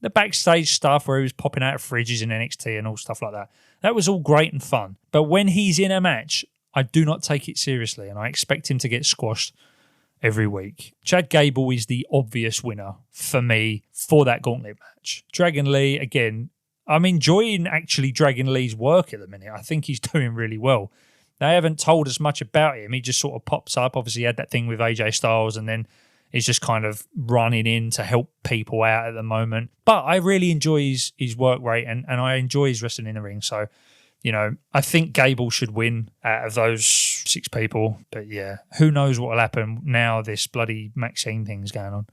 the backstage stuff where he was popping out of fridges in NXT and all stuff like that. That was all great and fun. But when he's in a match, I do not take it seriously and I expect him to get squashed every week. Chad Gable is the obvious winner for me for that gauntlet match. Dragon Lee, again, I'm enjoying actually Dragon Lee's work at the minute. I think he's doing really well. They haven't told us much about him. He just sort of pops up. Obviously, he had that thing with AJ Styles and then he's just kind of running in to help people out at the moment. But I really enjoy his work rate and I enjoy his wrestling in the ring. So, you know, I think Gable should win out of those 6 people. But yeah, who knows what will happen now this bloody Maxine thing's going on.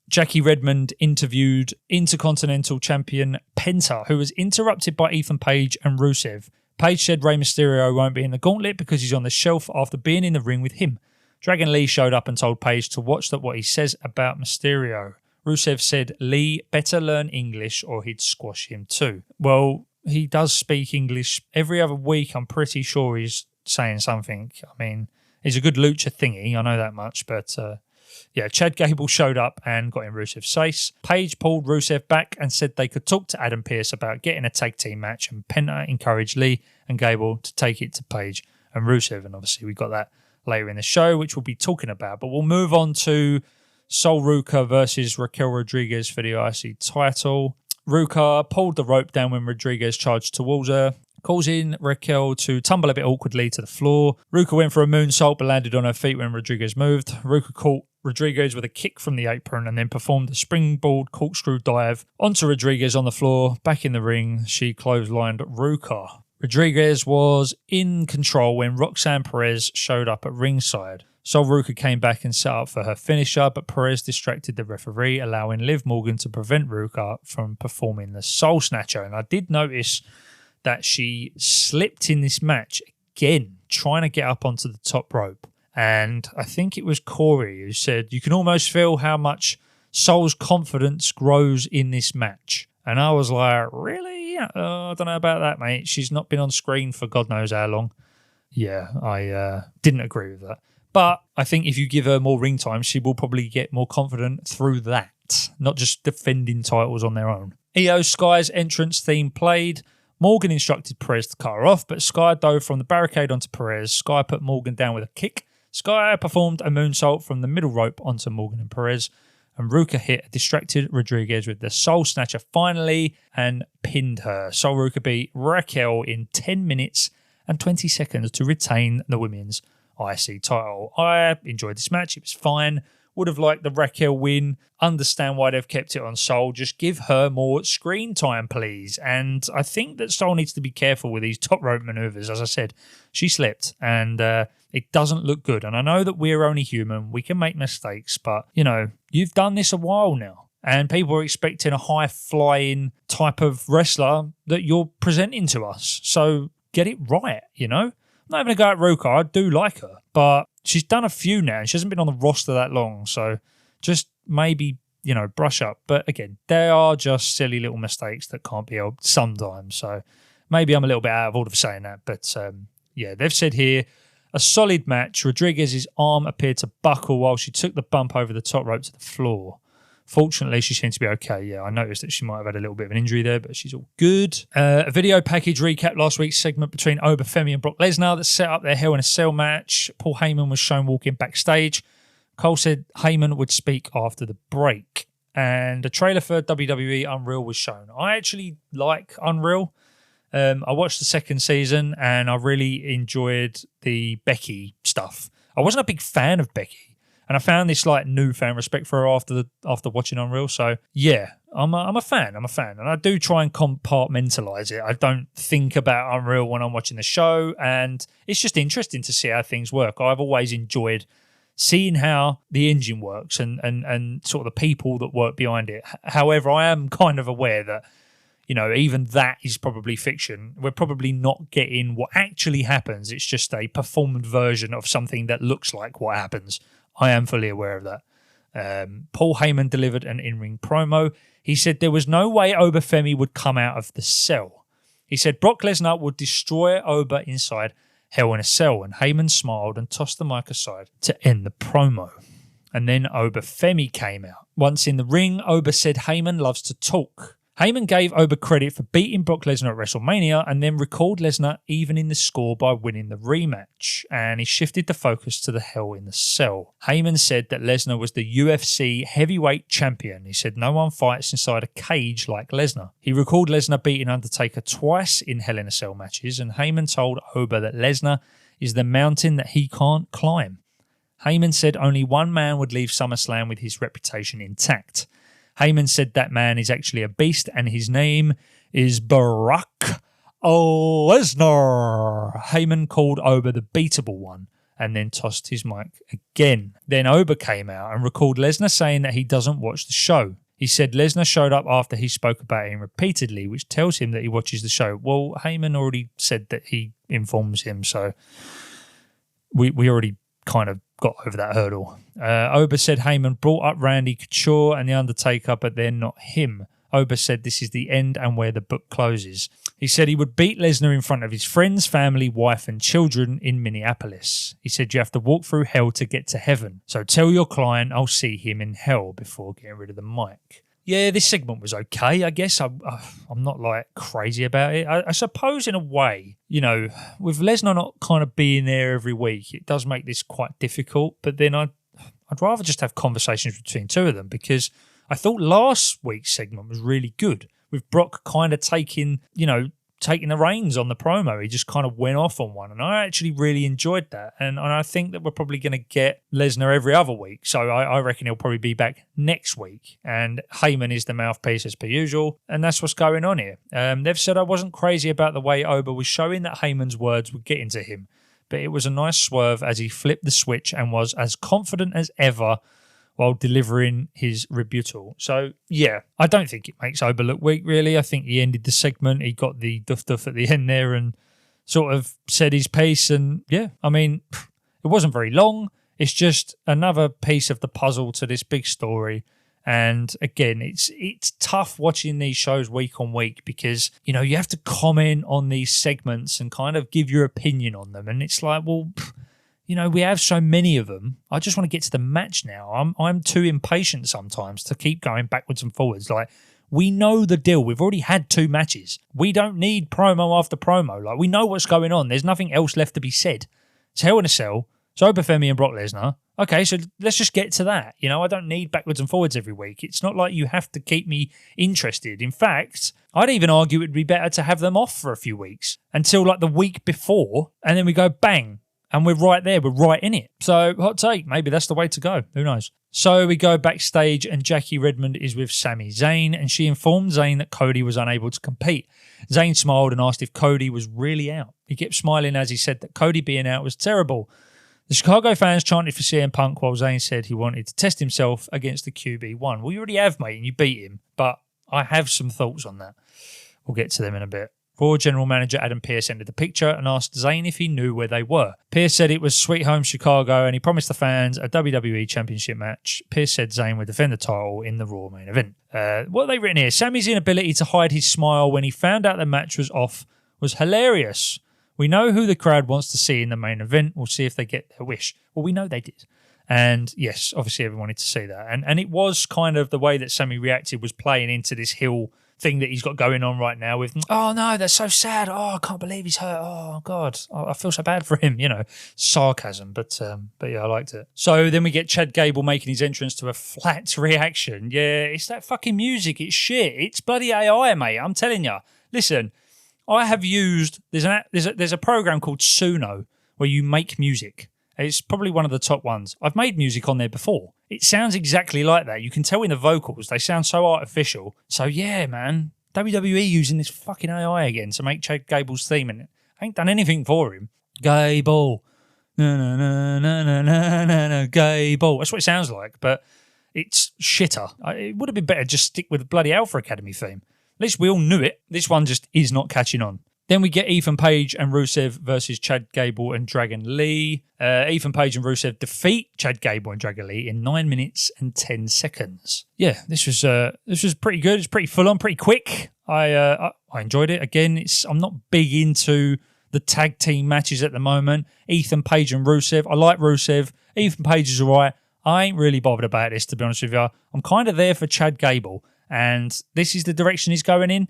Jackie Redmond interviewed Intercontinental Champion Penta, who was interrupted by Ethan Page and Rusev. Page said Rey Mysterio won't be in the gauntlet because he's on the shelf after being in the ring with him. Dragon Lee showed up and told Page to watch what he says about Mysterio. Rusev said Lee better learn English or he'd squash him too. Well, he does speak English every other week. I'm pretty sure he's saying something. I mean, he's a good lucha thingy, I know that much, but yeah, Chad Gable showed up and got in Rusev's face. Page pulled Rusev back and said they could talk to Adam Pearce about getting a tag team match, and Penta encouraged Lee and Gable to take it to Page and Rusev, and obviously we got that later in the show, which we'll be talking about. But we'll move on to Sol Ruca versus Raquel Rodriguez for the IC title. Ruca pulled the rope down when Rodriguez charged towards her, causing Raquel to tumble a bit awkwardly to the floor. Ruca went for a moonsault but landed on her feet when Rodriguez moved. Ruca caught Rodriguez with a kick from the apron and then performed a springboard corkscrew dive onto Rodriguez on the floor. Back in the ring, she clotheslined Ruca. Rodriguez was in control when Roxanne Perez showed up at ringside. Sol Ruca came back and set up for her finisher, but Perez distracted the referee, allowing Liv Morgan to prevent Ruca from performing the Soul Snatcher. And I did notice that she slipped in this match again, trying to get up onto the top rope. And I think it was Corey who said, you can almost feel how much Sol's confidence grows in this match. And I was like, really? I don't know about that, mate. She's not been on screen for God knows how long. Yeah, I didn't agree with that. But I think if you give her more ring time, she will probably get more confident through that, not just defending titles on their own. Io Sky's entrance theme played. Morgan instructed Perez to cut her off, but Sky dove from the barricade onto Perez. Sky put Morgan down with a kick. Sky performed a moonsault from the middle rope onto Morgan and Perez, and Ruca hit a distracted Rodriguez with the Soul Snatcher finally and pinned her. Sol Ruca beat Raquel in 10 minutes and 20 seconds to retain the women's IC title. I enjoyed this match. It was fine. Would have liked the Raquel win. Understand why they've kept it on Sol. Just give her more screen time, please. And I think that Sol needs to be careful with these top rope maneuvers. As I said, she slipped and it doesn't look good. And I know that we're only human. We can make mistakes. But, you know, you've done this a while now. And people are expecting a high-flying type of wrestler that you're presenting to us. So get it right, you know? I'm not even going to go at Ruca. I do like her. But she's done a few now. She hasn't been on the roster that long. So just maybe, you know, brush up. But again, they are just silly little mistakes that can't be helped sometimes. So maybe I'm a little bit out of order for saying that. But yeah, they've said here, a solid match. Rodriguez's arm appeared to buckle while she took the bump over the top rope to the floor. Fortunately, she seems to be okay. Yeah, I noticed that she might have had a little bit of an injury there, but she's all good. A video package recap last week's segment between Oba Femi and Brock Lesnar that set up their Hell in a Cell match. Paul Heyman was shown walking backstage. Cole said Heyman would speak after the break. And a trailer for WWE Unreal was shown. I actually like Unreal. I watched the second season and I really enjoyed the Becky stuff. I wasn't a big fan of Becky, and I found this like newfound respect for her after watching Unreal. So yeah, I'm a fan. I'm a fan, and I do try and compartmentalize it. I don't think about Unreal when I'm watching the show, and it's just interesting to see how things work. I've always enjoyed seeing how the engine works and sort of the people that work behind it. However, I am kind of aware that, you know, even that is probably fiction. We're probably not getting what actually happens. It's just a performed version of something that looks like what happens. I am fully aware of that. Paul Heyman delivered an in-ring promo. He said there was no way Obafemi would come out of the cell. He said Brock Lesnar would destroy Oba inside Hell in a Cell, and Heyman smiled and tossed the mic aside to end the promo. And then Obafemi came out. Once in the ring, Oba said Heyman loves to talk. Heyman gave Oba credit for beating Brock Lesnar at WrestleMania and then recalled Lesnar even in the score by winning the rematch. And he shifted the focus to the Hell in the Cell. Heyman said that Lesnar was the UFC heavyweight champion. He said no one fights inside a cage like Lesnar. He recalled Lesnar beating Undertaker twice in Hell in a Cell matches, and Heyman told Oba that Lesnar is the mountain that he can't climb. Heyman said only one man would leave SummerSlam with his reputation intact. Heyman said that man is actually a beast, and his name is Brock Lesnar. Heyman called Oba the beatable one and then tossed his mic again. Then Oba came out and recalled Lesnar saying that he doesn't watch the show. He said Lesnar showed up after he spoke about him repeatedly, which tells him that he watches the show. Well, Heyman already said that he informs him, so we already kind of got over that hurdle. Oba said Heyman brought up Randy Couture and The Undertaker, but they're not him. Oba said this is the end and where the book closes. He said he would beat Lesnar in front of his friends, family, wife and children in Minneapolis. He said you have to walk through hell to get to heaven. So tell your client I'll see him in hell before getting rid of the mic. Yeah, this segment was okay, I guess. I'm not like crazy about it. I suppose in a way, you know, with Lesnar not kind of being there every week, it does make this quite difficult. But then I'd rather just have conversations between two of them, because I thought last week's segment was really good, with Brock kind of taking the reins on the promo. He just kind of went off on one, and I actually really enjoyed that. And I think that we're probably going to get Lesnar every other week, so I reckon he'll probably be back next week. And Heyman is the mouthpiece as per usual, and that's what's going on here. They've said I wasn't crazy about the way Oba was showing that Heyman's words would get into him, but it was a nice swerve as he flipped the switch and was as confident as ever while delivering his rebuttal. So, yeah, I don't think it makes Oba look weak, really. I think he ended the segment. He got the duff at the end there and sort of said his piece. And, yeah, I mean, it wasn't very long. It's just another piece of the puzzle to this big story. And, again, it's tough watching these shows week on week because, you know, you have to comment on these segments and kind of give your opinion on them. And it's like, well, you know, we have so many of them. I just want to get to the match now. I'm too impatient sometimes to keep going backwards and forwards. Like, we know the deal. We've already had 2 matches. We don't need promo after promo. Like, we know what's going on. There's nothing else left to be said. It's Hell in a Cell. It's Obafemi and Brock Lesnar. Okay, so let's just get to that. You know, I don't need backwards and forwards every week. It's not like you have to keep me interested. In fact, I'd even argue it'd be better to have them off for a few weeks until like the week before, and then we go bang. And we're right there. We're right in it. So, hot take. Maybe that's the way to go. Who knows? So, we go backstage and Jackie Redmond is with Sami Zayn, and she informed Zayn that Cody was unable to compete. Zayn smiled and asked if Cody was really out. He kept smiling as he said that Cody being out was terrible. The Chicago fans chanted for CM Punk while Zayn said he wanted to test himself against the QB1. Well, you already have, mate, and you beat him. But I have some thoughts on that. We'll get to them in a bit. Raw General Manager Adam Pearce entered the picture and asked Zayn if he knew where they were. Pearce said it was Sweet Home Chicago and he promised the fans a WWE Championship match. Pearce said Zayn would defend the title in the Raw main event. What have they written here? Sami's inability to hide his smile when he found out the match was off was hilarious. We know who the crowd wants to see in the main event. We'll see if they get their wish. Well, we know they did. And yes, obviously everyone wanted to see that. And it was kind of the way that Sami reacted was playing into this heel thing that he's got going on right now with, oh no, that's so sad. Oh, I can't believe he's hurt. Oh God, I feel so bad for him. You know, sarcasm. But yeah, I liked it. So then we get Chad Gable making his entrance to a flat reaction. Yeah, it's that fucking music. It's shit. It's bloody AI, mate. I'm telling you. Listen, I have used there's a program called Suno where you make music. It's probably one of the top ones. I've made music on there before. It sounds exactly like that. You can tell in the vocals, they sound so artificial. So yeah, man, WWE using this fucking AI again to make Chad Gable's theme, and I ain't done anything for him. Gable. No, no, no, no, no, no, no, no, Gable. That's what it sounds like, but it's shitter. It would have been better just stick with the bloody Alpha Academy theme. At least we all knew it. This one just is not catching on. Then we get Ethan Page and Rusev versus Chad Gable and Dragon Lee. Ethan Page and Rusev defeat Chad Gable and Dragon Lee in 9 minutes and 10 seconds. Yeah, this was pretty good. It's pretty full on, pretty quick. I enjoyed it. Again, I'm not big into the tag team matches at the moment. Ethan Page and Rusev. I like Rusev. Ethan Page is all right. I ain't really bothered about this, to be honest with you. I'm kind of there for Chad Gable, and this is the direction he's going in.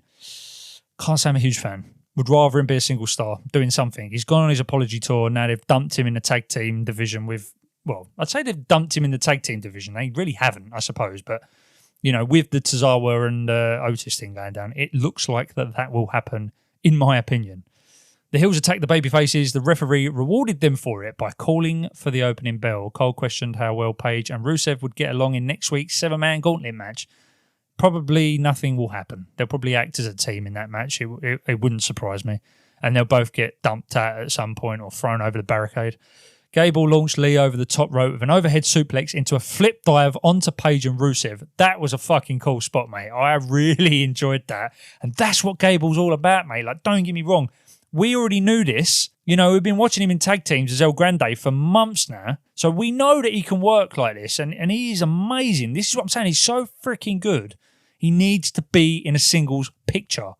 Can't say I'm a huge fan. Would rather him be a single star, doing something. He's gone on his apology tour. Now they've dumped him in the tag team division with, well, I'd say they've dumped him in the tag team division. They really haven't, I suppose. But, you know, with the Tozawa and Otis thing going down, it looks like that will happen, in my opinion. The Hills attacked the babyfaces. The referee rewarded them for it by calling for the opening bell. Cole questioned how well Page and Rusev would get along in next week's 7-man gauntlet match. Probably nothing will happen. They'll probably act as a team in that match. It wouldn't surprise me. And they'll both get dumped at some point or thrown over the barricade. Gable launched Lee over the top rope with an overhead suplex into a flip dive onto Page and Rusev. That was a fucking cool spot, mate. I really enjoyed that. And that's what Gable's all about, mate. Like, don't get me wrong. We already knew this. You know, we've been watching him in tag teams as El Grande for months now. So we know that he can work like this. And he is amazing. This is what I'm saying. He's so freaking good. He needs to be in a singles picture.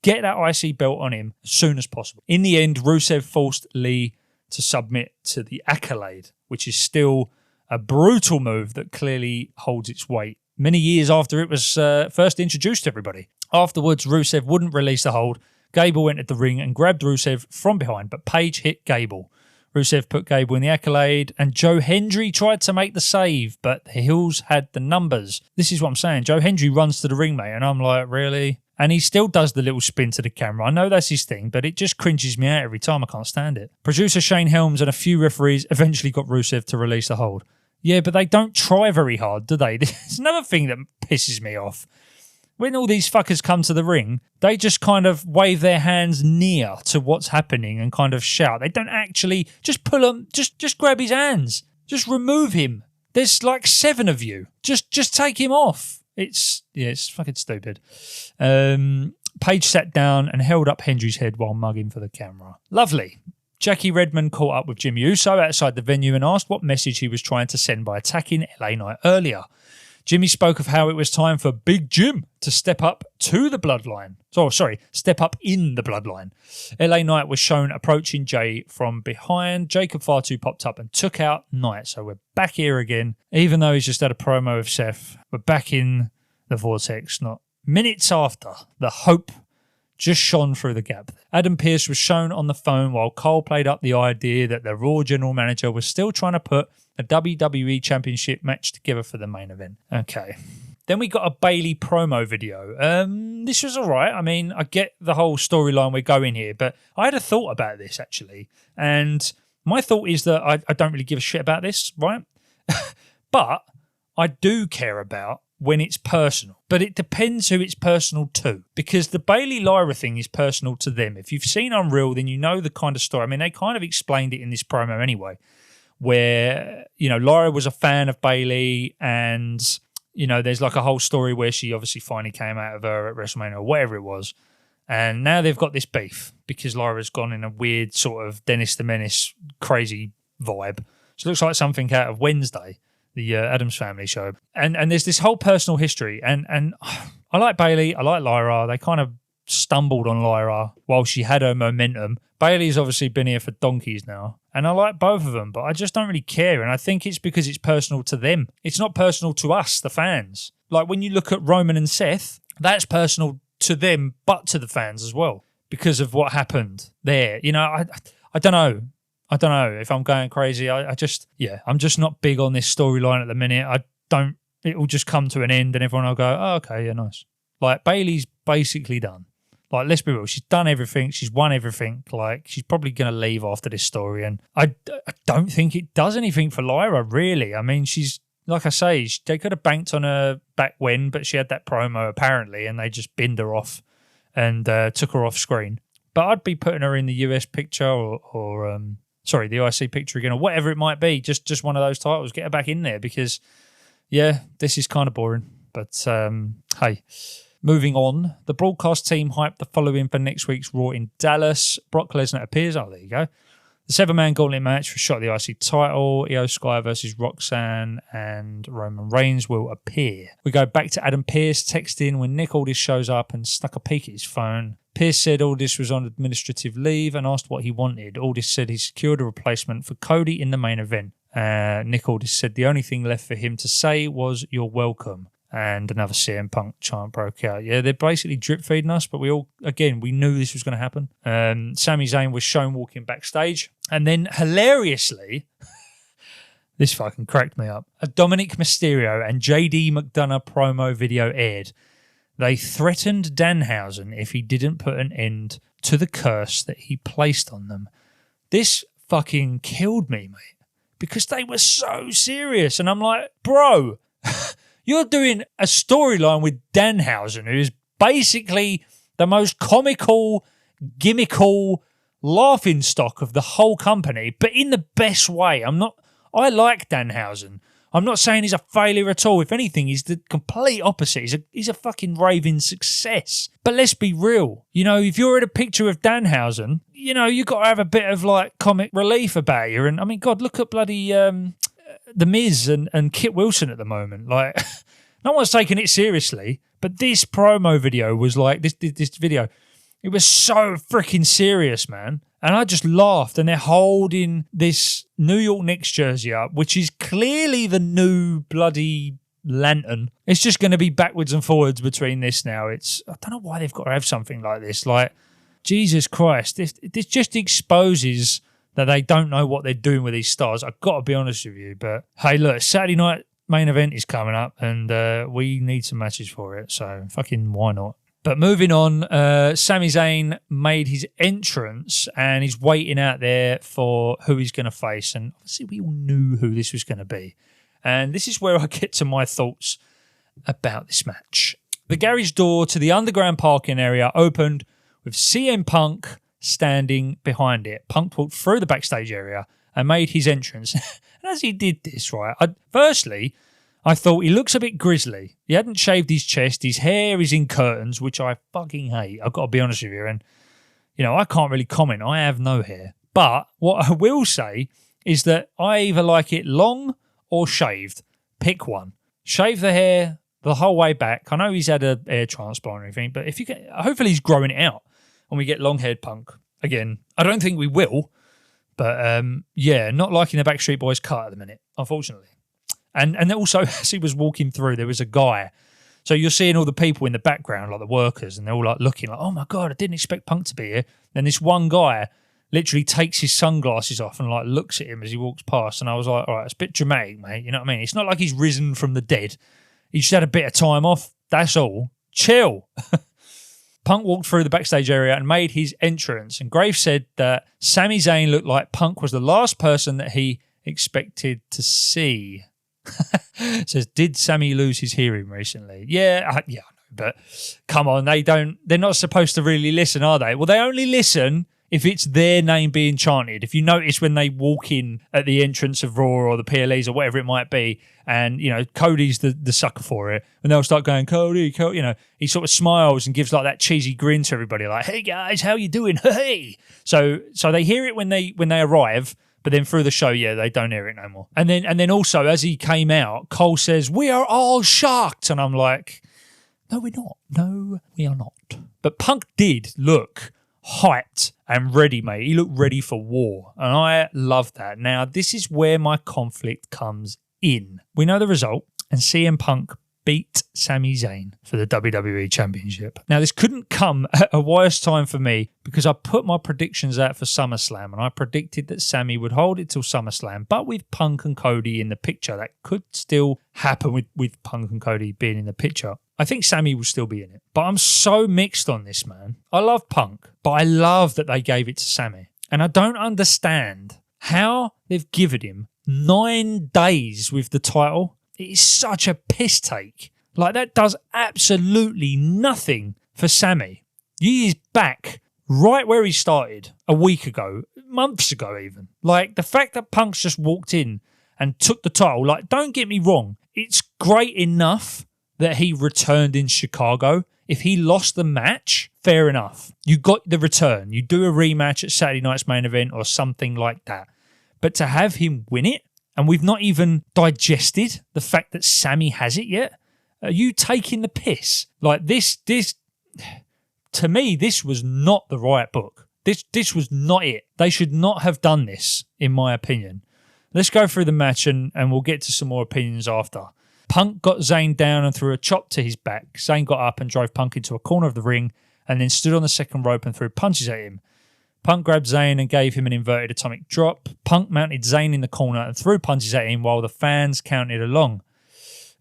Get that IC belt on him as soon as possible. In the end, Rusev forced Lee to submit to the Accolade, which is still a brutal move that clearly holds its weight many years after it was first introduced to everybody. Afterwards, Rusev wouldn't release the hold. Gable entered the ring and grabbed Rusev from behind, but Page hit Gable. Rusev put Gable in the Accolade, and Joe Hendry tried to make the save, but the Hills had the numbers. This is what I'm saying. Joe Hendry runs to the ring, mate, and I'm like, really? And he still does the little spin to the camera. I know that's his thing, but it just cringes me out every time. I can't stand it. Producer Shane Helms and a few referees eventually got Rusev to release the hold. Yeah, but they don't try very hard, do they? There's another thing that pisses me off. When all these fuckers come to the ring, they just kind of wave their hands near to what's happening and kind of shout. They don't actually just pull him, just grab his hands. Just remove him. There's like 7 of you. Just take him off. It's fucking stupid. Page sat down and held up Hendry's head while mugging for the camera. Lovely. Jackie Redmond caught up with Jimmy Uso outside the venue and asked what message he was trying to send by attacking LA Knight earlier. Jimmy spoke of how it was time for Big Jim to step up to the bloodline. Step up in the bloodline. LA Knight was shown approaching Jay from behind. Jacob Fatu popped up and took out Knight. So we're back here again. Even though he's just had a promo with Seth, we're back in the vortex, not minutes after. The hope just shone through the gap. Adam Pearce was shown on the phone while Cole played up the idea that the Raw general manager was still trying to put a WWE Championship match together for the main event. Okay. Then we got a Bayley promo video. This was all right. I mean, I get the whole storyline we're going here, but I had a thought about this, actually. And my thought is that I don't really give a shit about this, right? But I do care about when it's personal. But it depends who it's personal to. Because the Bayley-Lyra thing is personal to them. If you've seen Unreal, then you know the kind of story. I mean, they kind of explained it in this promo anyway, where, you know, Lyra was a fan of Bayley and, you know, there's like a whole story where she obviously finally came out of her at WrestleMania or whatever it was. And now they've got this beef because Lyra's gone in a weird sort of Dennis the Menace crazy vibe. She looks like something out of Wednesday, the Addams Family show. And there's this whole personal history. And I like Bayley. I like Lyra. They kind of stumbled on Lyra while she had her momentum. Bayley's obviously been here for donkeys now. And I like both of them, but I just don't really care. And I think it's because it's personal to them. It's not personal to us, the fans. Like when you look at Roman and Seth, that's personal to them, but to the fans as well, because of what happened there. You know, I don't know. I don't know if I'm going crazy. I'm just not big on this storyline at the minute. It will just come to an end and everyone will go, oh, okay, yeah, nice. Like Bayley's basically done. Like, let's be real, she's done everything, she's won everything. Like, she's probably going to leave after this story. And I don't think it does anything for Lyra, really. I mean, she's, like I say, they could have banked on her back when, but she had that promo apparently, and they just binned her off and took her off screen. But I'd be putting her in the US picture or the IC picture again, or whatever it might be. Just one of those titles. Get her back in there because, yeah, this is kind of boring. But hey, moving on. The broadcast team hyped the following for next week's Raw in Dallas. Brock Lesnar appears. Oh, there you go. The 7-man gauntlet match for a shot at the IC title. Io Sky versus Roxanne and Roman Reigns will appear. We go back to Adam Pearce texting when Nick Aldis shows up and snuck a peek at his phone. Pearce said Aldis was on administrative leave and asked what he wanted. Aldis said he secured a replacement for Cody in the main event. Nick Aldis said the only thing left for him to say was, "You're welcome." And another CM Punk chant broke out. Yeah, they're basically drip feeding us, but we knew this was going to happen. Sami Zayn was shown walking backstage. And then, hilariously, this fucking cracked me up. A Dominic Mysterio and JD McDonough promo video aired. They threatened Danhausen if he didn't put an end to the curse that he placed on them. This fucking killed me, mate, because they were so serious. And I'm like, bro, you're doing a storyline with Danhausen, who is basically the most comical, gimmickal laughing stock of the whole company, but in the best way. I like Danhausen. I'm not saying he's a failure at all. If anything, he's the complete opposite. He's a fucking raving success. But let's be real. You know, if you're at a picture of Danhausen, you know, you've got to have a bit of like comic relief about you. And I mean, God, look at bloody The Miz and Kit Wilson at the moment. Like, no one's taking it seriously, but this promo video was like, this video, it was so freaking serious, man. And I just laughed, and they're holding this New York Knicks jersey up, which is clearly the new bloody lantern. It's just going to be backwards and forwards between this now. I don't know why they've got to have something like this. Like, Jesus Christ, this just exposes that they don't know what they're doing with these stars. I've got to be honest with you. But hey, look, Saturday night main event is coming up, and we need some matches for it. So fucking why not? But moving on, Sami Zayn made his entrance and he's waiting out there for who he's going to face. And obviously we all knew who this was going to be. And this is where I get to my thoughts about this match. The garage door to the underground parking area opened with CM Punk standing behind it. Punk walked through the backstage area and made his entrance. And as he did this, right, firstly, I thought he looks a bit grisly. He hadn't shaved his chest. His hair is in curtains, which I fucking hate. I've got to be honest with you. And, you know, I can't really comment. I have no hair. But what I will say is that I either like it long or shaved. Pick one. Shave the hair the whole way back. I know he's had a hair transplant or anything, but if you get, hopefully he's growing it out and we get long-haired Punk. Again, I don't think we will. But, yeah, not liking the Backstreet Boys cut at the minute, unfortunately. And also, as he was walking through, there was a guy. So you're seeing all the people in the background, like the workers, and they're all like looking like, oh my God, I didn't expect Punk to be here. Then this one guy literally takes his sunglasses off and like looks at him as he walks past. And I was like, all right, it's a bit dramatic, mate. You know what I mean? It's not like he's risen from the dead. He just had a bit of time off. That's all. Chill. Punk walked through the backstage area and made his entrance. And Graves said that Sami Zayn looked like Punk was the last person that he expected to see. Says, did Sammy lose his hearing recently? Yeah, I know, but come on, they're not supposed to really listen, are they? Well, they only listen if it's their name being chanted. If you notice when they walk in at the entrance of Raw or the PLEs or whatever it might be, and, you know, Cody's the sucker for it, and they'll start going, Cody, you know, he sort of smiles and gives like that cheesy grin to everybody, like, hey guys, how you doing? Hey! So they hear it when they arrive. But then through the show, yeah, they don't hear it no more. And then also, as he came out, Cole says, we are all shocked. And I'm like, no, we're not. No, we are not. But Punk did look hyped and ready, mate. He looked ready for war. And I love that. Now, this is where my conflict comes in. We know the result, and CM Punk beat Sami Zayn for the WWE Championship. Now, this couldn't come at a worse time for me because I put my predictions out for SummerSlam and I predicted that Sami would hold it till SummerSlam, but with Punk and Cody in the picture, that could still happen with Punk and Cody being in the picture. I think Sami will still be in it. But I'm so mixed on this, man. I love Punk, but I love that they gave it to Sami. And I don't understand how they've given him 9 days with the title. It is such a piss take. Like, that does absolutely nothing for Sami. He is back right where he started a week ago, months ago even. Like, the fact that Punk's just walked in and took the title, like, don't get me wrong, it's great enough that he returned in Chicago. If he lost the match, fair enough. You got the return. You do a rematch at Saturday night's main event or something like that. But to have him win it, and we've not even digested the fact that Sami has it yet, are you taking the piss? Like, this, to me, this was not the right book. This was not it. They should not have done this, in my opinion. Let's go through the match and we'll get to some more opinions after. Punk got Zayn down and threw a chop to his back. Zayn got up and drove Punk into a corner of the ring and then stood on the second rope and threw punches at him. Punk grabbed Zayn and gave him an inverted atomic drop. Punk mounted Zayn in the corner and threw punches at him while the fans counted along.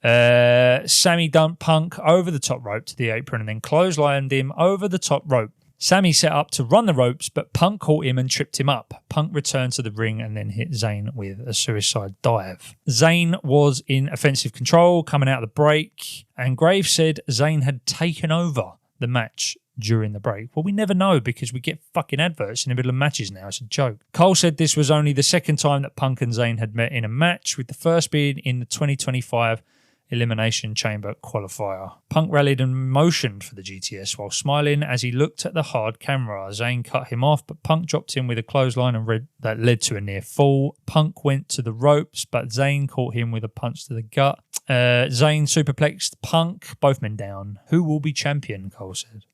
Sami dumped Punk over the top rope to the apron and then clotheslined him over the top rope. Sami set up to run the ropes, but Punk caught him and tripped him up. Punk returned to the ring and then hit Zayn with a suicide dive. Zayn was in offensive control coming out of the break, and Graves said Zayn had taken over the match during the break. Well, we never know because we get fucking adverts in the middle of matches now. It's a joke. Cole said this was only the second time that Punk and Zayn had met in a match, with the first being in the 2025 Elimination Chamber qualifier. Punk rallied and motioned for the GTS while smiling as he looked at the hard camera. Zayn cut him off, but Punk dropped him with a clothesline that led to a near fall. Punk went to the ropes, but Zayn caught him with a punch to the gut. Zayn superplexed Punk, both men down. Who will be champion, Cole said.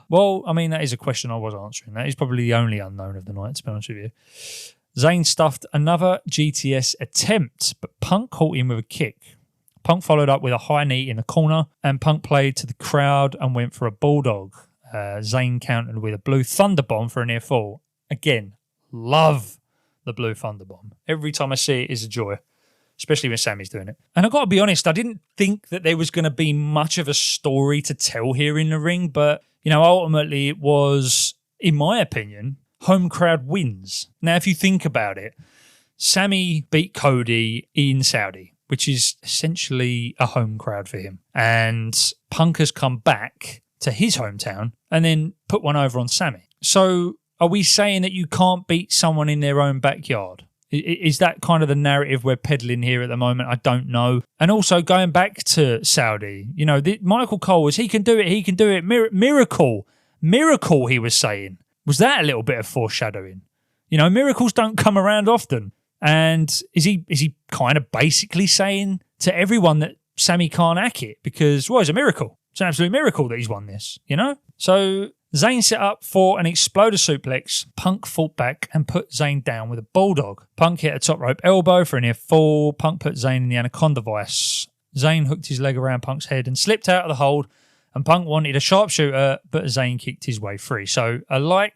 Well, I mean, that is a question I was answering. That is probably the only unknown of the night, to be honest with you. Zayn stuffed another GTS attempt, but Punk caught him with a kick. Punk followed up with a high knee in the corner, and Punk played to the crowd and went for a bulldog. Zayn countered with a blue thunder bomb for a near fall. Again, love the blue thunder bomb. Every time I see it is a joy, especially when Sami's doing it. And I've got to be honest, I didn't think that there was going to be much of a story to tell here in the ring, but, you know, ultimately it was, in my opinion, home crowd wins. Now, if you think about it, Sami beat Cody in Saudi, which is essentially a home crowd for him. And Punk has come back to his hometown and then put one over on Sami. So are we saying that you can't beat someone in their own backyard? Is that kind of the narrative we're peddling here at the moment? I don't know. And also going back to Saudi, you know, Michael Cole was, he can do it. Miracle, he was saying. Was that a little bit of foreshadowing? You know, miracles don't come around often. And is he kind of basically saying to everyone that Sami can't hack it? Because, well, it's a miracle. It's an absolute miracle that he's won this, you know? So Zayn set up for an exploder suplex. Punk fought back and put Zayn down with a bulldog. Punk hit a top rope elbow for a near fall. Punk put Zayn in the anaconda vice. Zayn hooked his leg around Punk's head and slipped out of the hold. And Punk wanted a sharpshooter, but Zayn kicked his way free. So I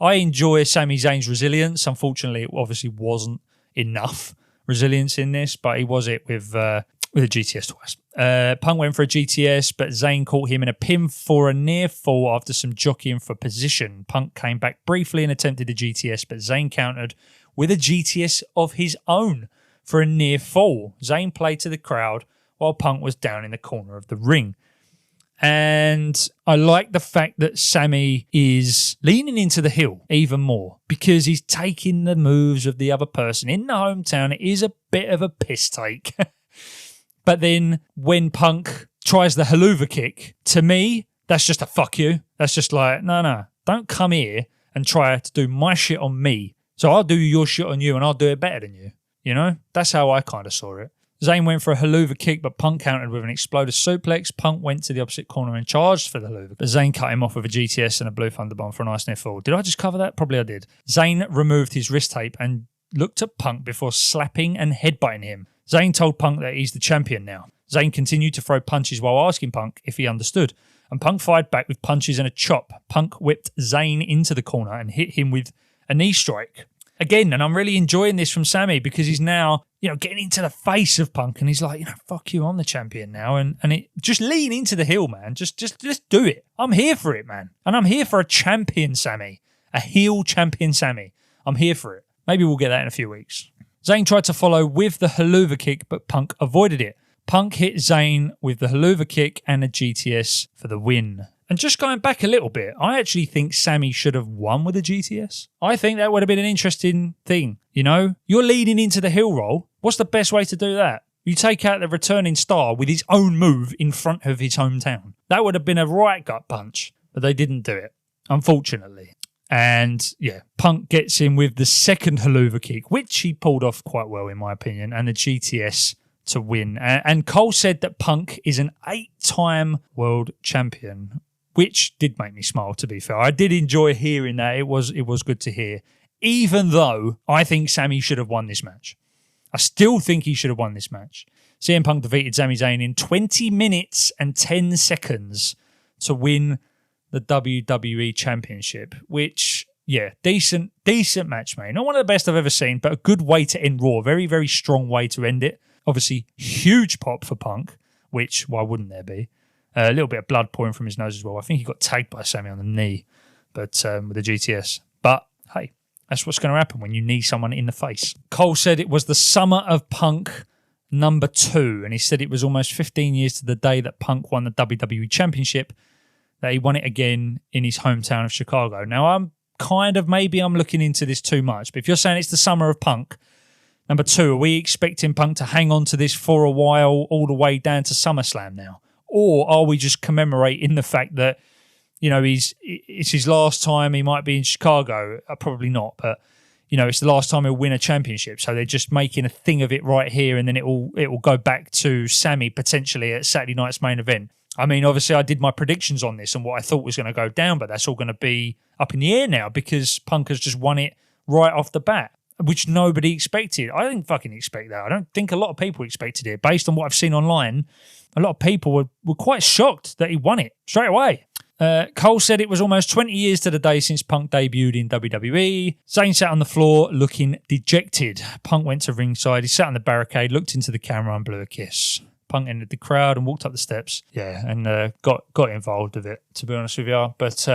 enjoy Sami Zayn's resilience. Unfortunately, it obviously wasn't enough resilience in this, but he was it with a GTS twice. Punk went for a GTS, but Zayn caught him in a pin for a near fall after some jockeying for position. Punk came back briefly and attempted a GTS, but Zayn countered with a GTS of his own for a near fall. Zayn played to the crowd while Punk was down in the corner of the ring. And I like the fact that Sami is leaning into the heel even more because he's taking the moves of the other person. In the hometown, it is a bit of a piss take. But then when Punk tries the haluva kick, to me, that's just a fuck you. That's just like, no, don't come here and try to do my shit on me. So I'll do your shit on you and I'll do it better than you. You know, that's how I kind of saw it. Zayn went for a haluva kick, but Punk countered with an exploder suplex. Punk went to the opposite corner and charged for the haluva. But Zayn cut him off with a GTS and a blue thunder bomb for a nice near fall. Did I just cover that? Probably I did. Zayn removed his wrist tape and looked at Punk before slapping and headbutting him. Zayn told Punk that he's the champion now. Zayn continued to throw punches while asking Punk if he understood. And Punk fired back with punches and a chop. Punk whipped Zayn into the corner and hit him with a knee strike. again, and I'm really enjoying this from Sami because he's now, getting into the face of Punk, and he's like, fuck you, I'm the champion now, and it just lean into the heel, man. Just do it. I'm here for it, man, and I'm here for a champion Sami, a heel champion Sami. I'm here for it. Maybe we'll get that in a few weeks. Zayn tried to follow with the haluva kick, but Punk avoided it. Punk hit Zayn with the haluva kick and a GTS for the win. And just going back a little bit, I actually think Sami should have won with a GTS. I think that would have been an interesting thing. You're leading into the heel roll. What's the best way to do that? You take out the returning star with his own move in front of his hometown. That would have been a right gut punch, but they didn't do it, unfortunately. And yeah, Punk gets in with the second haluva kick, which he pulled off quite well, in my opinion, and the GTS to win. And Cole said that Punk is an 8-time world champion, which did make me smile, to be fair. I did enjoy hearing that. It was good to hear, even though I think Sami should have won this match. I still think he should have won this match. CM Punk defeated Sami Zayn in 20 minutes and 10 seconds to win the WWE Championship, which, yeah, decent match, mate. Not one of the best I've ever seen, but a good way to end Raw. Very, very strong way to end it. Obviously, huge pop for Punk, which, why wouldn't there be? A little bit of blood pouring from his nose as well. I think he got tagged by Sami on the knee, but with the GTS. But, hey, that's what's going to happen when you knee someone in the face. Cole said it was the summer of Punk number 2, and he said it was almost 15 years to the day that Punk won the WWE Championship, that he won it again in his hometown of Chicago. Now, maybe I'm looking into this too much, but if you're saying it's the summer of Punk number 2, are we expecting Punk to hang on to this for a while all the way down to SummerSlam now? Or are we just commemorating the fact that, it's his last time he might be in Chicago? Probably not, but, it's the last time he'll win a championship. So they're just making a thing of it right here, and then it will go back to Sami potentially at Saturday night's main event. I mean, obviously I did my predictions on this and what I thought was going to go down, but that's all going to be up in the air now because Punk has just won it right off the bat, which nobody expected. I didn't fucking expect that. I don't think a lot of people expected it. Based on what I've seen online, a lot of people were quite shocked that he won it straight away. Cole said it was almost 20 years to the day since Punk debuted in WWE. Zayn sat on the floor looking dejected. Punk went to ringside. He sat on the barricade, looked into the camera and blew a kiss. Punk entered the crowd and walked up the steps. Yeah, and got involved with it, to be honest with you. But,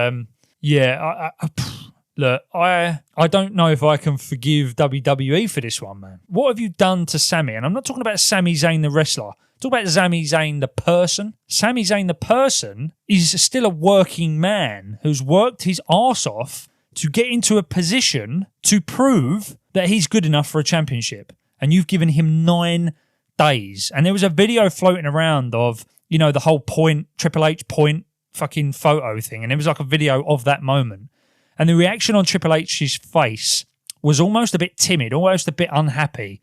look, I don't know if I can forgive WWE for this one, man. What have you done to Sami? And I'm not talking about Sami Zayn the wrestler. I'm talking about Sami Zayn the person. Sami Zayn the person is still a working man who's worked his arse off to get into a position to prove that he's good enough for a championship. And you've given him 9 days. And there was a video floating around of, the whole Triple H point fucking photo thing. And it was like a video of that moment. And the reaction on Triple H's face was almost a bit timid, almost a bit unhappy.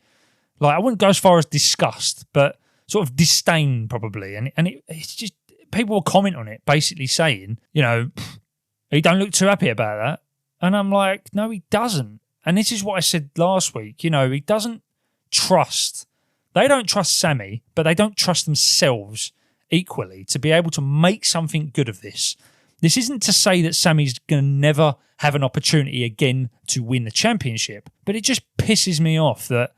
Like, I wouldn't go as far as disgust, but sort of disdain probably. And it's just, people will comment on it, basically saying, he don't look too happy about that. And I'm like, no, he doesn't. And this is what I said last week. He doesn't trust. They don't trust Sami, but they don't trust themselves equally to be able to make something good of this. This isn't to say that Sami's going to never have an opportunity again to win the championship, but it just pisses me off that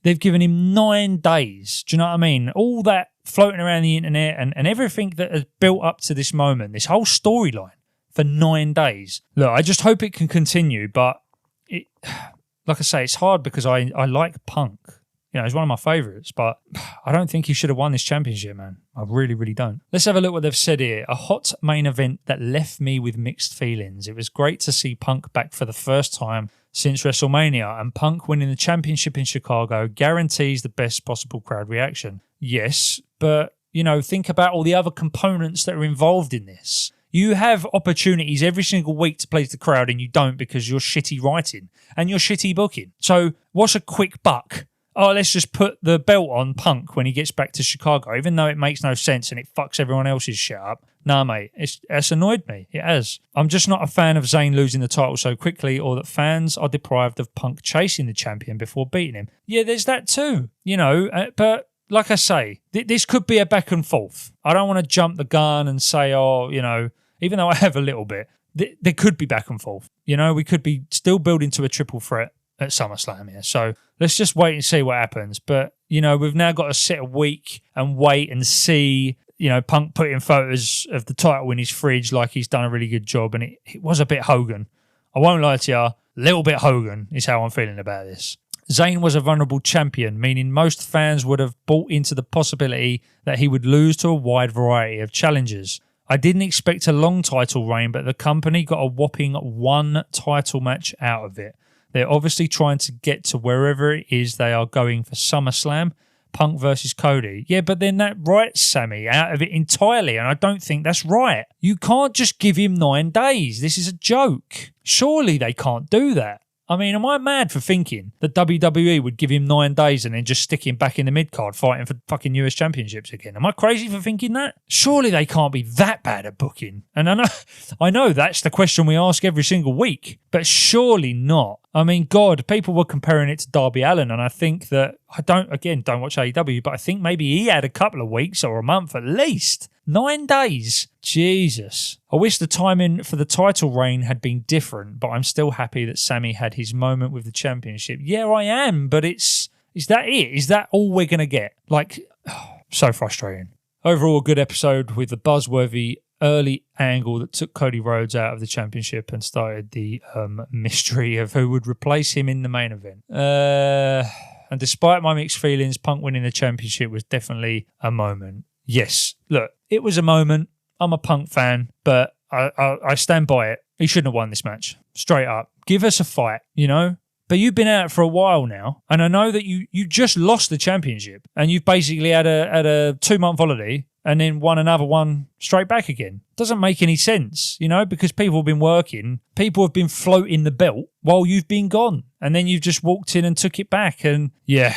they've given him 9 days. Do you know what I mean? All that floating around the internet and everything that has built up to this moment, this whole storyline for 9 days. Look, I just hope it can continue, but like I say, it's hard because I like Punk. He's one of my favourites, but I don't think he should have won this championship, man. I really, really don't. Let's have a look what they've said here. A hot main event that left me with mixed feelings. It was great to see Punk back for the first time since WrestleMania, and Punk winning the championship in Chicago guarantees the best possible crowd reaction. Yes, but, think about all the other components that are involved in this. You have opportunities every single week to please the crowd, and you don't because you're shitty writing and you're shitty booking. So what's a quick buck? Oh, let's just put the belt on Punk when he gets back to Chicago, even though it makes no sense and it fucks everyone else's shit up. Nah, mate, it's annoyed me. It has. I'm just not a fan of Zayn losing the title so quickly, or that fans are deprived of Punk chasing the champion before beating him. Yeah, there's that too, but like I say, this could be a back and forth. I don't want to jump the gun and say, even though I have a little bit, there could be back and forth. We could be still building to a triple threat at SummerSlam here. So let's just wait and see what happens. But, we've now got to sit a week and wait and see, Punk putting photos of the title in his fridge like he's done a really good job. And it was a bit Hogan. I won't lie to you, a little bit Hogan is how I'm feeling about this. Zayn was a vulnerable champion, meaning most fans would have bought into the possibility that he would lose to a wide variety of challengers. I didn't expect a long title reign, but the company got a whopping 1 title match out of it. They're obviously trying to get to wherever it is they are going for SummerSlam, Punk versus Cody. Yeah, but then that writes Sami out of it entirely, and I don't think that's right. You can't just give him 9 days. This is a joke. Surely they can't do that. I mean, am I mad for thinking that WWE would give him 9 days and then just stick him back in the mid-card fighting for fucking US championships again? Am I crazy for thinking that? Surely they can't be that bad at booking. And I know that's the question we ask every single week, but surely not. I mean, God, people were comparing it to Darby Allin, and I think that, don't watch AEW, but I think maybe he had a couple of weeks or a month at least. 9 days. Jesus. I wish the timing for the title reign had been different, but I'm still happy that Sami had his moment with the championship. Yeah, I am, but is that it? Is that all we're going to get? So frustrating. Overall, a good episode with the buzzworthy early angle that took Cody Rhodes out of the championship and started the mystery of who would replace him in the main event. And despite my mixed feelings, Punk winning the championship was definitely a moment. Yes, look, it was a moment. I'm a Punk fan, but I stand by it. He shouldn't have won this match. Straight up. Give us a fight, But you've been out for a while now, and I know that you just lost the championship, and you've basically had a 2-month holiday and then won another one straight back again. Doesn't make any sense, because people have been working. People have been floating the belt while you've been gone, and then you've just walked in and took it back. And yeah,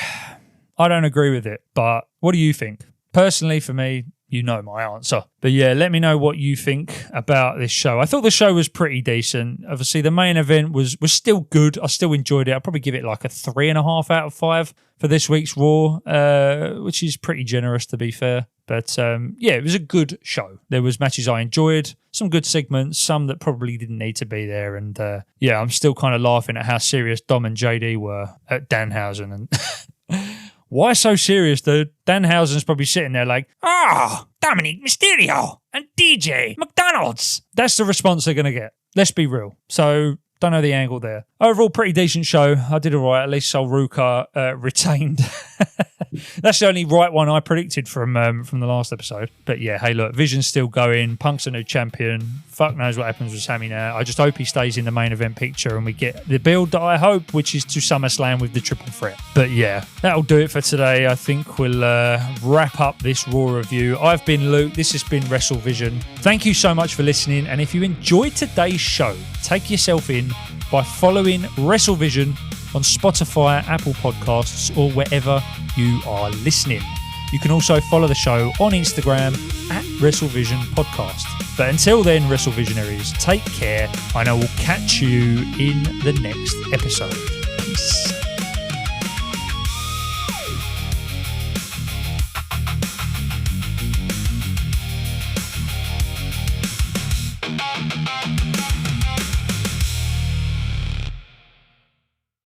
I don't agree with it. But what do you think? Personally, for me, you know my answer. But yeah, let me know what you think about this show. I thought the show was pretty decent. Obviously, the main event was still good. I still enjoyed it. I'll probably give it like a 3.5 out of 5 for this week's Raw, which is pretty generous, to be fair. But yeah, it was a good show. There was matches I enjoyed, some good segments, some that probably didn't need to be there. And yeah, I'm still kind of laughing at how serious Dom and JD were at Danhausen. And why so serious, dude? Danhausen's probably sitting there like, Dominic Mysterio and DJ McDonald's. That's the response they're going to get. Let's be real. So don't know the angle there. Overall, pretty decent show. I did all right. At least Sol Ruca retained. That's the only right one I predicted from the last episode. But yeah, hey, look, Vision's still going. Punk's a new champion. Fuck knows what happens with Sami now. I just hope he stays in the main event picture and we get the build that I hope, which is to SummerSlam with the triple threat. But yeah, that'll do it for today. I think we'll wrap up this Raw review. I've been Luke. This has been WrestleVision. Thank you so much for listening. And if you enjoyed today's show, take yourself in by following WrestleVision on Spotify, Apple Podcasts, or wherever you are listening. You can also follow the show on Instagram at WrestleVision Podcast. But until then, WrestleVisionaries, take care, and I will catch you in the next episode. Peace.